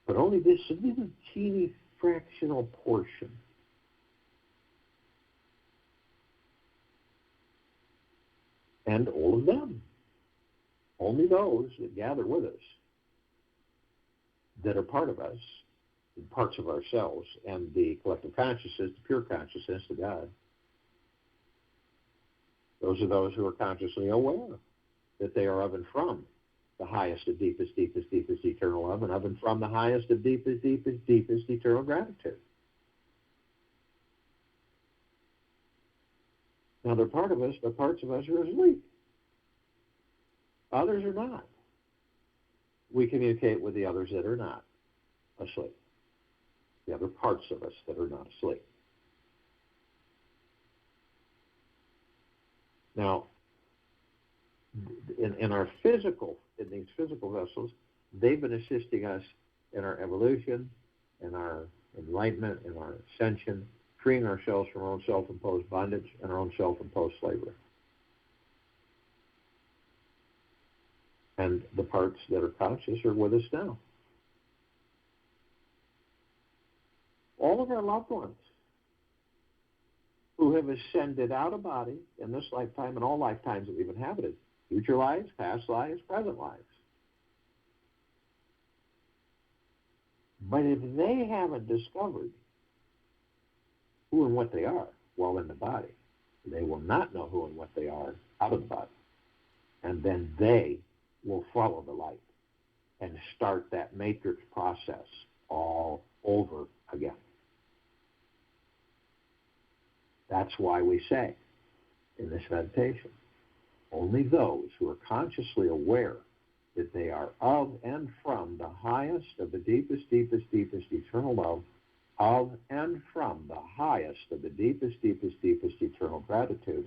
[SPEAKER 1] but only this little teeny fractional portion and all of them, only those that gather with us, that are part of us, parts of ourselves, and the collective consciousness, the pure consciousness, the God. Those are those who are consciously aware that they are of and from the highest and deepest, deepest, deepest eternal love, and of and from the highest and deepest, deepest, deepest eternal gratitude. Now, they're part of us, but parts of us are asleep. Others are not. We communicate with the others that are not asleep. The other parts of us that are not asleep. Now, in these physical vessels, they've been assisting us in our evolution, in our enlightenment, in our ascension, freeing ourselves from our own self-imposed bondage and our own self-imposed slavery. And the parts that are conscious are with us now. All of our loved ones who have ascended out of body in this lifetime and all lifetimes that we've inhabited, future lives, past lives, present lives. But if they haven't discovered who and what they are while in the body, they will not know who and what they are out of the body. And then they will follow the light and start that matrix process all over again. That's why we say in this meditation, only those who are consciously aware that they are of and from the highest of the deepest, deepest, deepest eternal love, of and from the highest of the deepest, deepest, deepest eternal gratitude,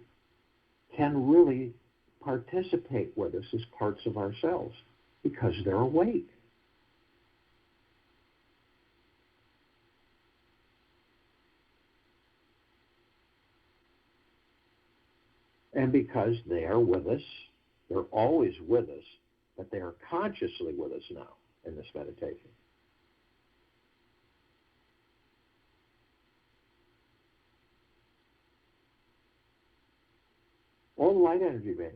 [SPEAKER 1] can really participate with us as parts of ourselves because they're awake. And because they are with us, they're always with us, but they are consciously with us now in this meditation. All the light energy beings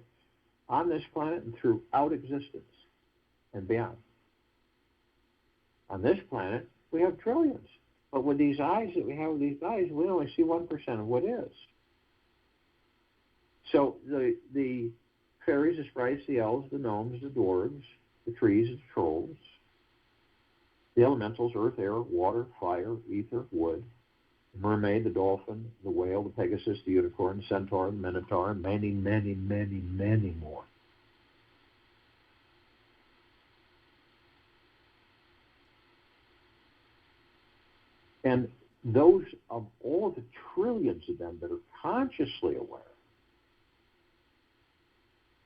[SPEAKER 1] on this planet and throughout existence and beyond. On this planet, We have trillions. But with these eyes that we have with these eyes, we only see 1% of what is. So the fairies, the sprites, the elves, the gnomes, the dwarves, the trees, the trolls, the elementals, earth, air, water, fire, ether, wood, the mermaid, the dolphin, the whale, the pegasus, the unicorn, the centaur, the minotaur, and many, many, many, many more. And those of all of the trillions of them that are consciously aware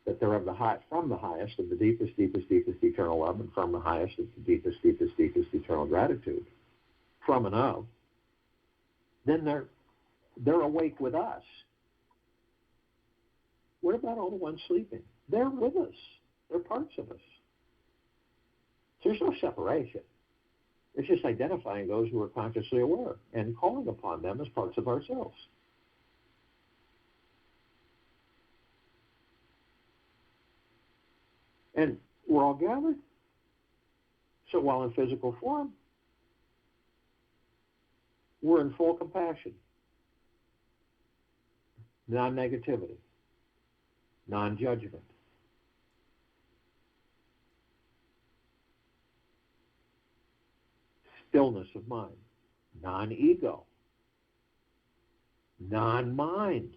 [SPEAKER 1] that they're of the high, from the highest of the deepest, deepest, deepest eternal love, and from the highest of the deepest, deepest, deepest eternal gratitude, from and of, then they're awake with us. What about all the ones sleeping? They're with us. They're parts of us. There's no separation. It's just identifying those who are consciously aware and calling upon them as parts of ourselves. And we're all gathered. So while in physical form, we're in full compassion, non-negativity, non-judgment, stillness of mind, non-ego, non-mind,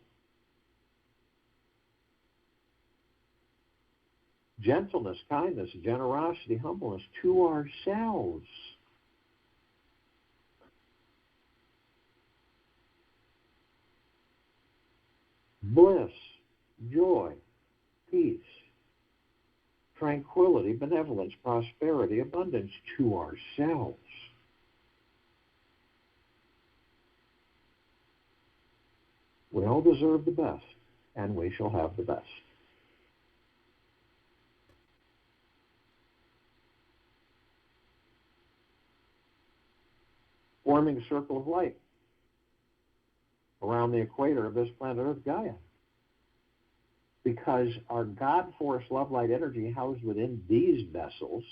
[SPEAKER 1] gentleness, kindness, generosity, humbleness to ourselves. Bliss, joy, peace, tranquility, benevolence, prosperity, abundance to ourselves. We all deserve the best, and we shall have the best. Forming a circle of light around the equator of this planet Earth, Gaia. Because our God force love light energy housed within these vessels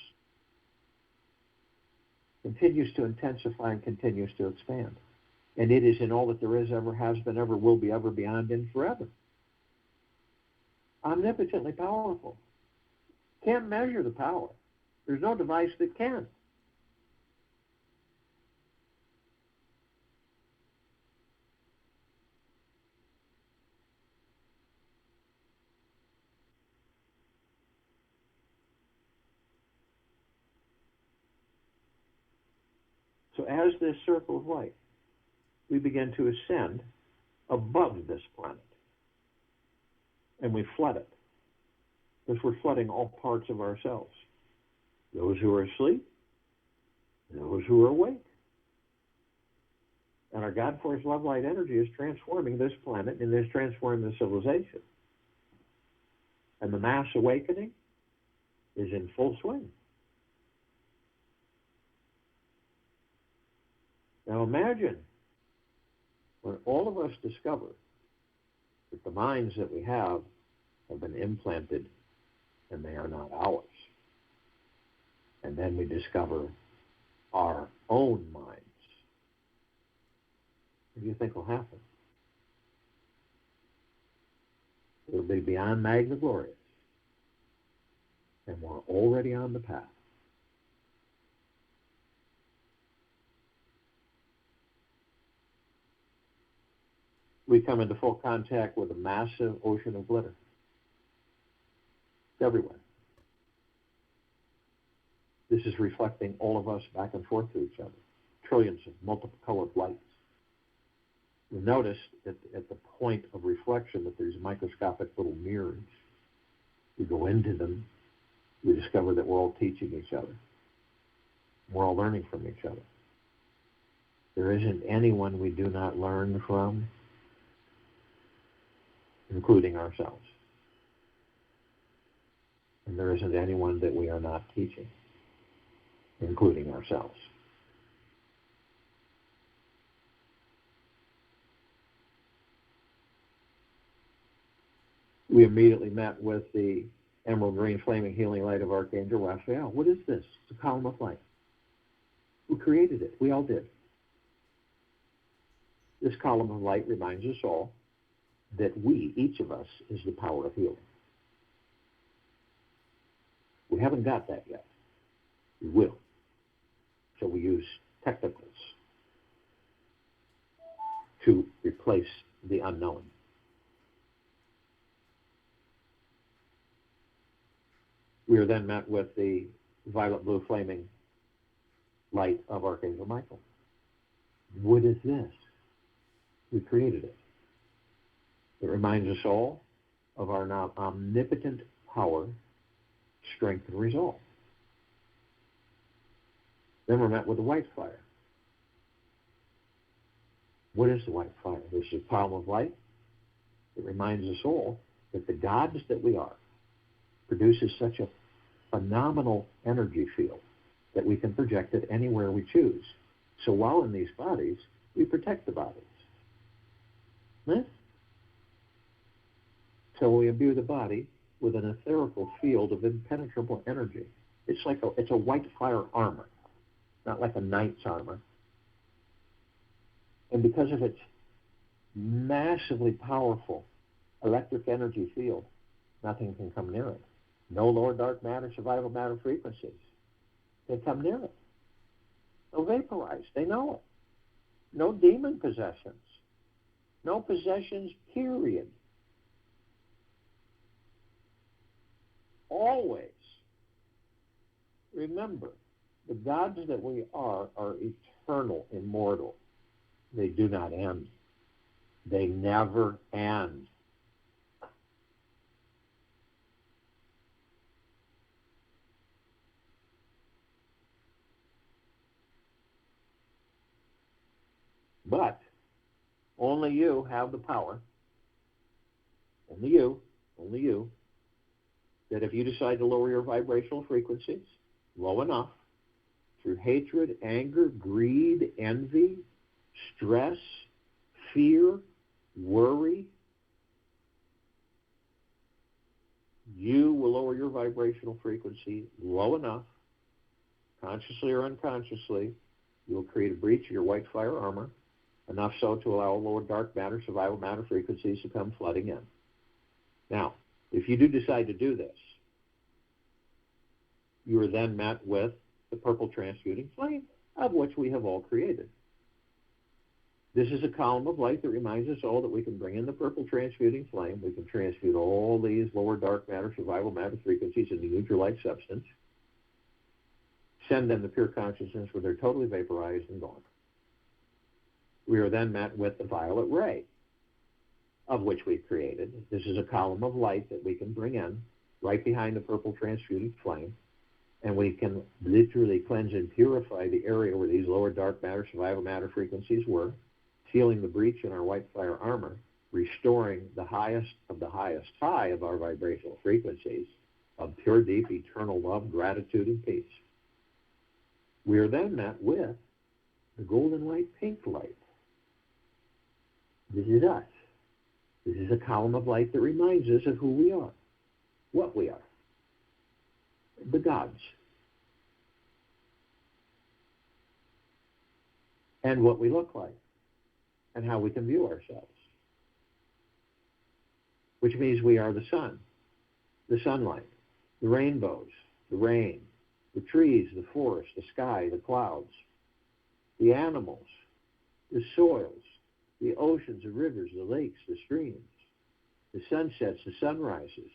[SPEAKER 1] continues to intensify and continues to expand. And it is in all that there is, ever has been, ever will be, ever beyond, and forever. Omnipotently powerful. Can't measure the power. There's no device that can. So as this circle of light, we begin to ascend above this planet. And we flood it. Because we're flooding all parts of ourselves. Those who are asleep, those who are awake. And our God force love light energy is transforming this planet and is transforming the civilization. And the mass awakening is in full swing. Now imagine when all of us discover that the minds that we have been implanted and they are not ours. And then we discover our own minds. What do you think will happen? It'll be beyond magna glorious. And we're already on the path. We come into full contact with a massive ocean of glitter. It's everywhere. This is reflecting all of us back and forth to each other. Trillions of multiple colored lights. You'll notice at the point of reflection that there's microscopic little mirrors. We go into them. We discover that we're all teaching each other. We're all learning from each other. There isn't anyone we do not learn from, including ourselves. And there isn't anyone that we are not teaching, including ourselves. We immediately met with the emerald green flaming healing light of Archangel Raphael. What is this? It's a column of light. who created it. We all did. This column of light reminds us all that we, each of us, is the power of healing. We haven't got that yet. We will. So we use technicals to replace the unknown. We are then met with the violet blue flaming light of Archangel Michael. What is this? We created it. It reminds us all of our now omnipotent power, strength, and resolve. Then we're met with the white fire. What is the white fire? This is a column of light. It reminds us all that the gods that we are produces such a phenomenal energy field that we can project it anywhere we choose. So while in these bodies, we protect the bodies. So we imbue the body with an etherical field of impenetrable energy. It's a white fire armor, not like a knight's armor. And because of its massively powerful electric energy field, nothing can come near it. No lower dark matter, survival matter frequencies can come near it. They'll vaporize. They know it. No demon possessions. No possessions, period. Always remember, the gods that we are eternal, immortal. They do not end. They never end. But only you have the power, only you, that if you decide to lower your vibrational frequencies low enough through hatred, anger, greed, envy, stress, fear, worry, you will lower your vibrational frequency low enough, consciously or unconsciously, you'll create a breach of your white fire armor, enough so to allow lower dark matter, survival matter frequencies to come flooding in. Now, if you do decide to do this, you are then met with the purple transmuting flame, of which we have all created. This is a column of light that reminds us all that we can bring in the purple transmuting flame. We can transmute all these lower dark matter, survival matter frequencies into neutral light substance, send them to pure consciousness where they're totally vaporized and gone. We are then met with the violet ray, of which we've created. This is a column of light that we can bring in right behind the purple transmuting flame, and we can literally cleanse and purify the area where these lower dark matter, survival matter frequencies were, sealing the breach in our white fire armor, restoring the highest of the highest high of our vibrational frequencies of pure, deep, eternal love, gratitude, and peace. We are then met with the golden light, pink light. This is us. This is a column of light that reminds us of who we are, what we are, the gods, and what we look like, and how we can view ourselves, which means we are the sun, the sunlight, the rainbows, the rain, the trees, the forest, the sky, the clouds, the animals, the soils, the oceans, the rivers, the lakes, the streams, the sunsets, the sunrises.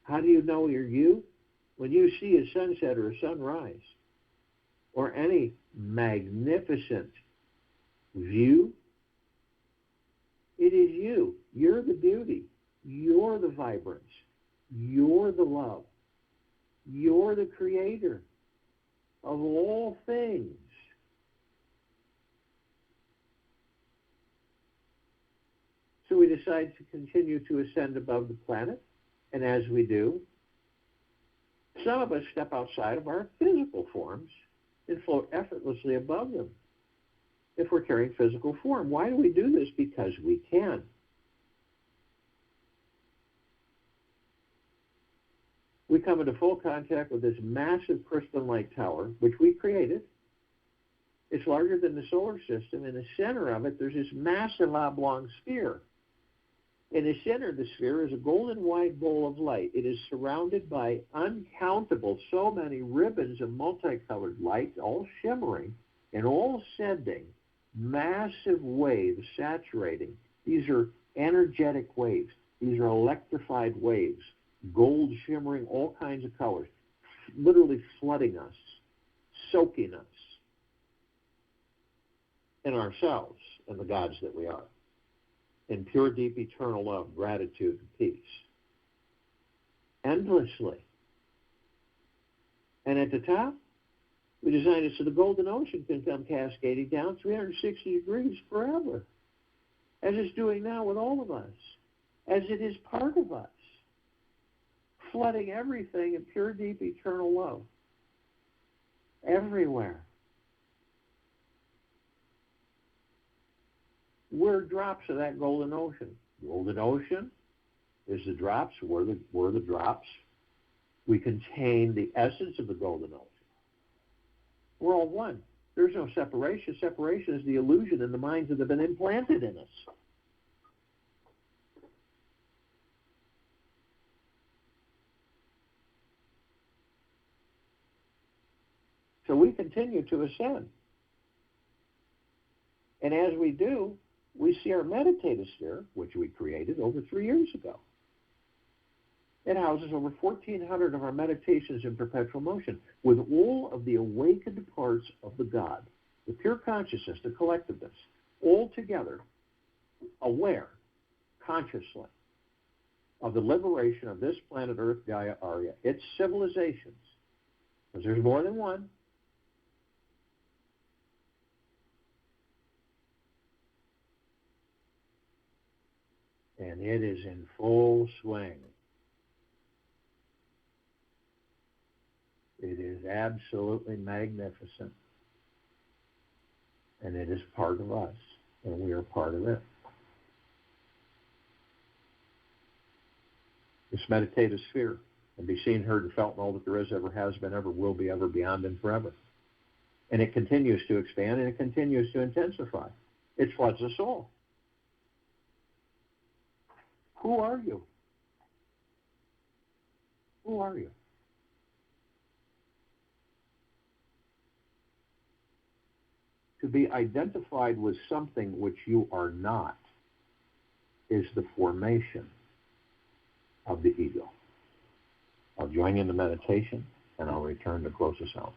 [SPEAKER 1] How do you know you're you? When you see a sunset or a sunrise, or any magnificent view, it is you. You're the beauty. You're the vibrance. You're the love. You're the creator of all things. So we decide to continue to ascend above the planet, and as we do, some of us step outside of our physical forms and float effortlessly above them if we're carrying physical form. Why do we do this? Because we can. We come into full contact with this massive crystalline light tower, which we created. It's larger than the solar system. In the center of it, there's this massive oblong sphere. In the center of the sphere is a golden white bowl of light. It is surrounded by uncountable, so many ribbons of multicolored light, all shimmering and all sending massive waves saturating. These are energetic waves. These are electrified waves, gold shimmering, all kinds of colors, literally flooding us, soaking us in ourselves and the gods that we are, in pure, deep, eternal love, gratitude, and peace, endlessly. And at the top, we designed it so the golden ocean can come cascading down 360 degrees forever, as it's doing now with all of us, as it is part of us, flooding everything in pure, deep, eternal love, everywhere. We're drops of that golden ocean. Golden ocean is the drops. We're the drops. We contain the essence of the golden ocean. We're all one. There's no separation. Separation is the illusion in the minds that have been implanted in us. So we continue to ascend. And as we do, we see our meditative sphere, which we created over 3 years ago. It houses over 1,400 of our meditations in perpetual motion, with all of the awakened parts of the God, the pure consciousness, the collectiveness, all together, aware, consciously, of the liberation of this planet Earth, Gaia, Arya, its civilizations, because there's more than one. And it is in full swing. It is absolutely magnificent. And it is part of us, and we are part of it. This meditative sphere can be seen, heard, and felt in all that there is, ever has been, ever will be, ever beyond, and forever. And it continues to expand, and it continues to intensify. It floods us all. Who are you? Who are you? To be identified with something which you are not is the formation of the ego. I'll join you in the meditation, and I'll return to close us out.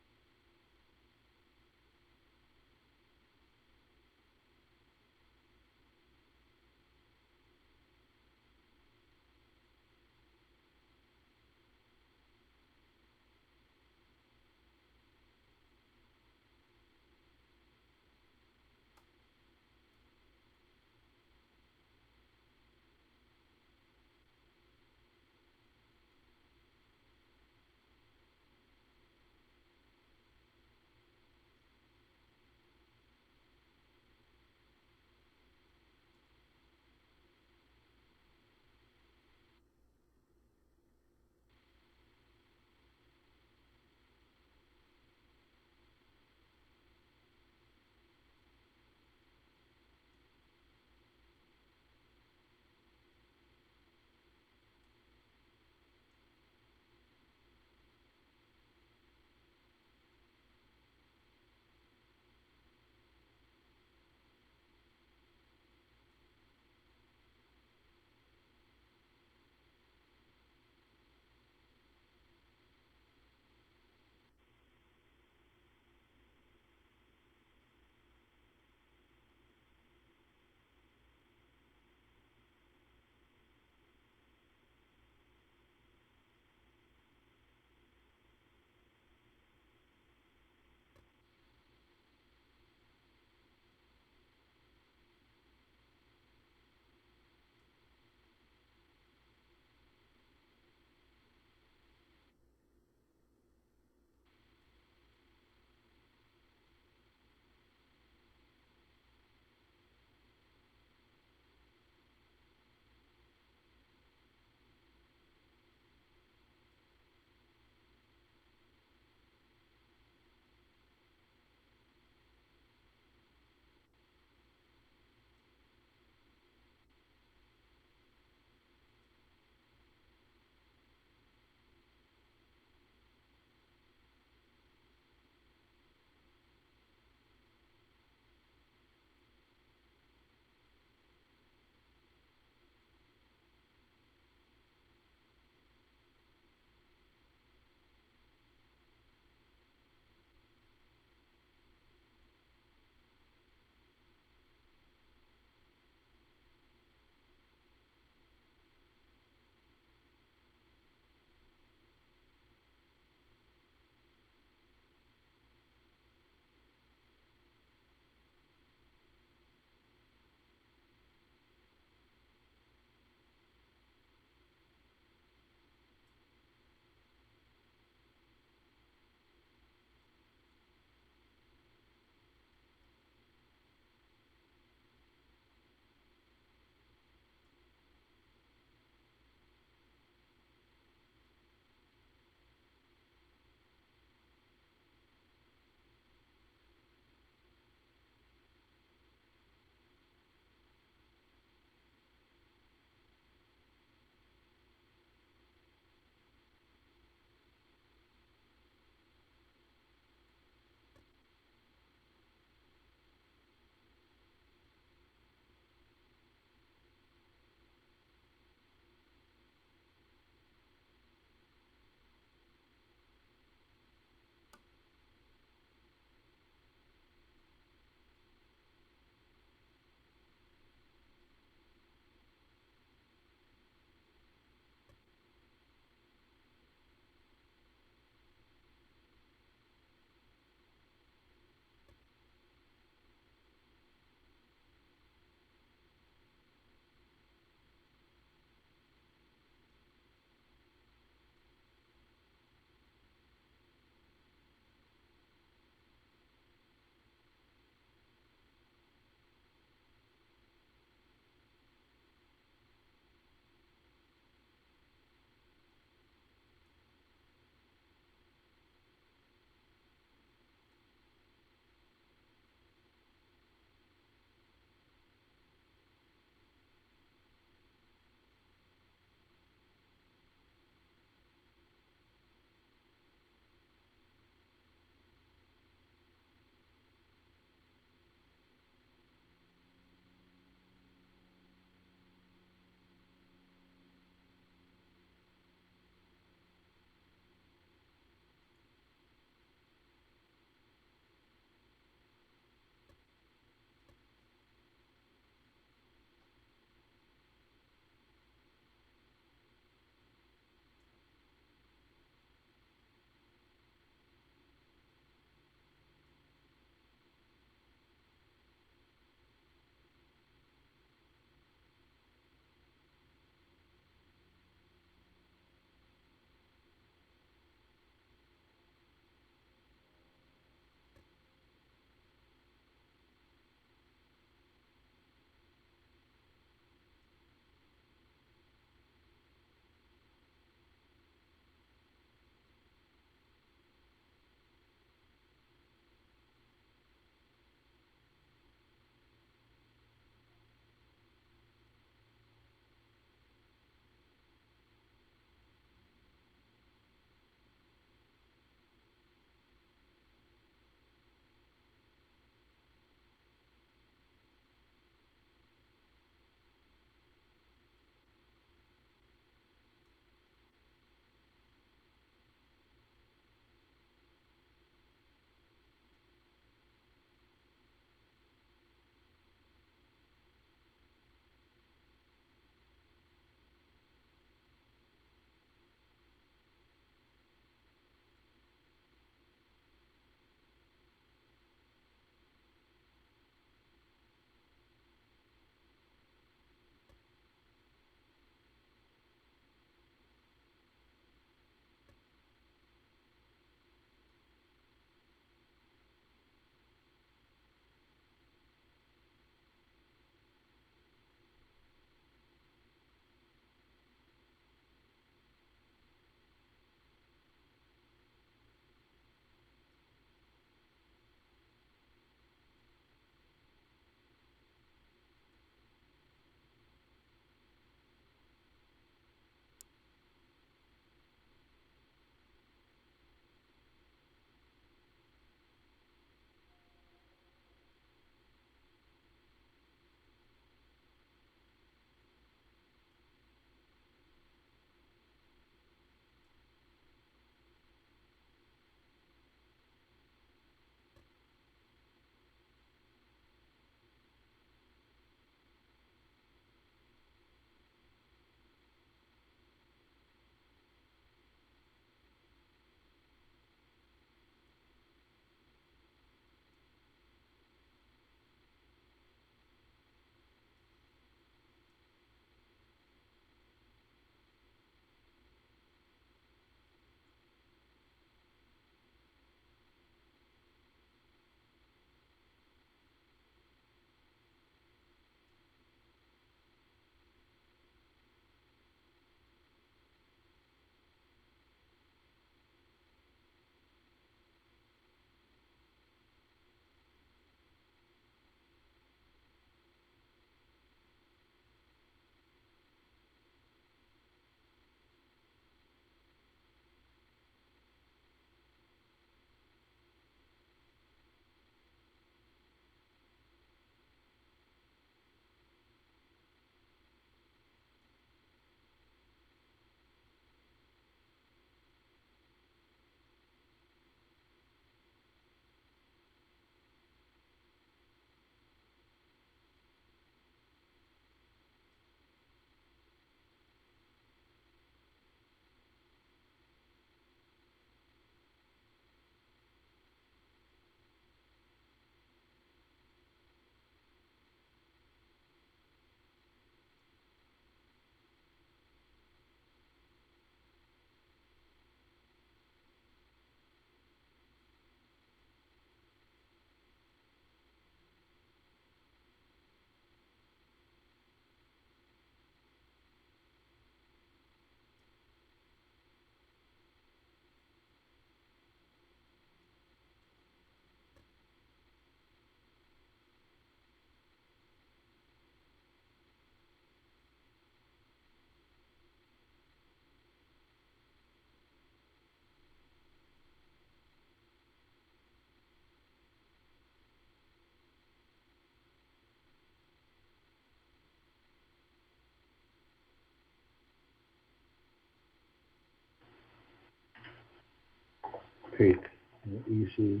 [SPEAKER 1] Take an easy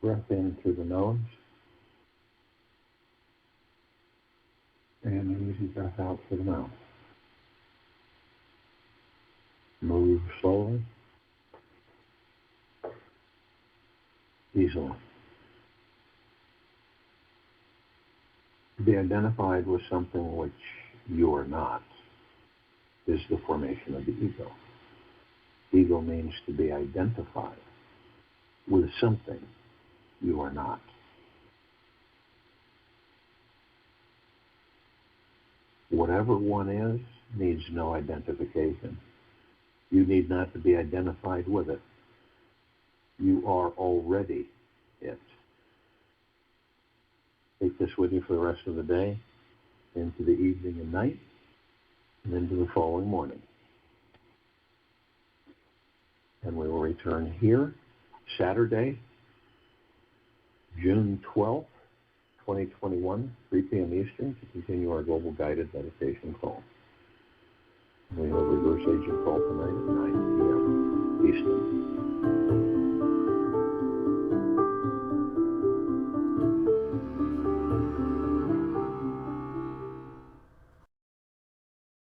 [SPEAKER 1] breath in through the nose and an easy breath out through the mouth. Move slowly, easily. To be identified with something which you are not is the formation of the ego. Ego means to be identified with something you are not. Whatever one is needs no identification. You need not to be identified with it. You are already it. Take this with you for the rest of the day, into the evening and night, and into the following morning. And we will return here Saturday, June 12th, 2021, 3 p.m. Eastern, to continue our global guided meditation call. We have a reverse agent call tonight at 9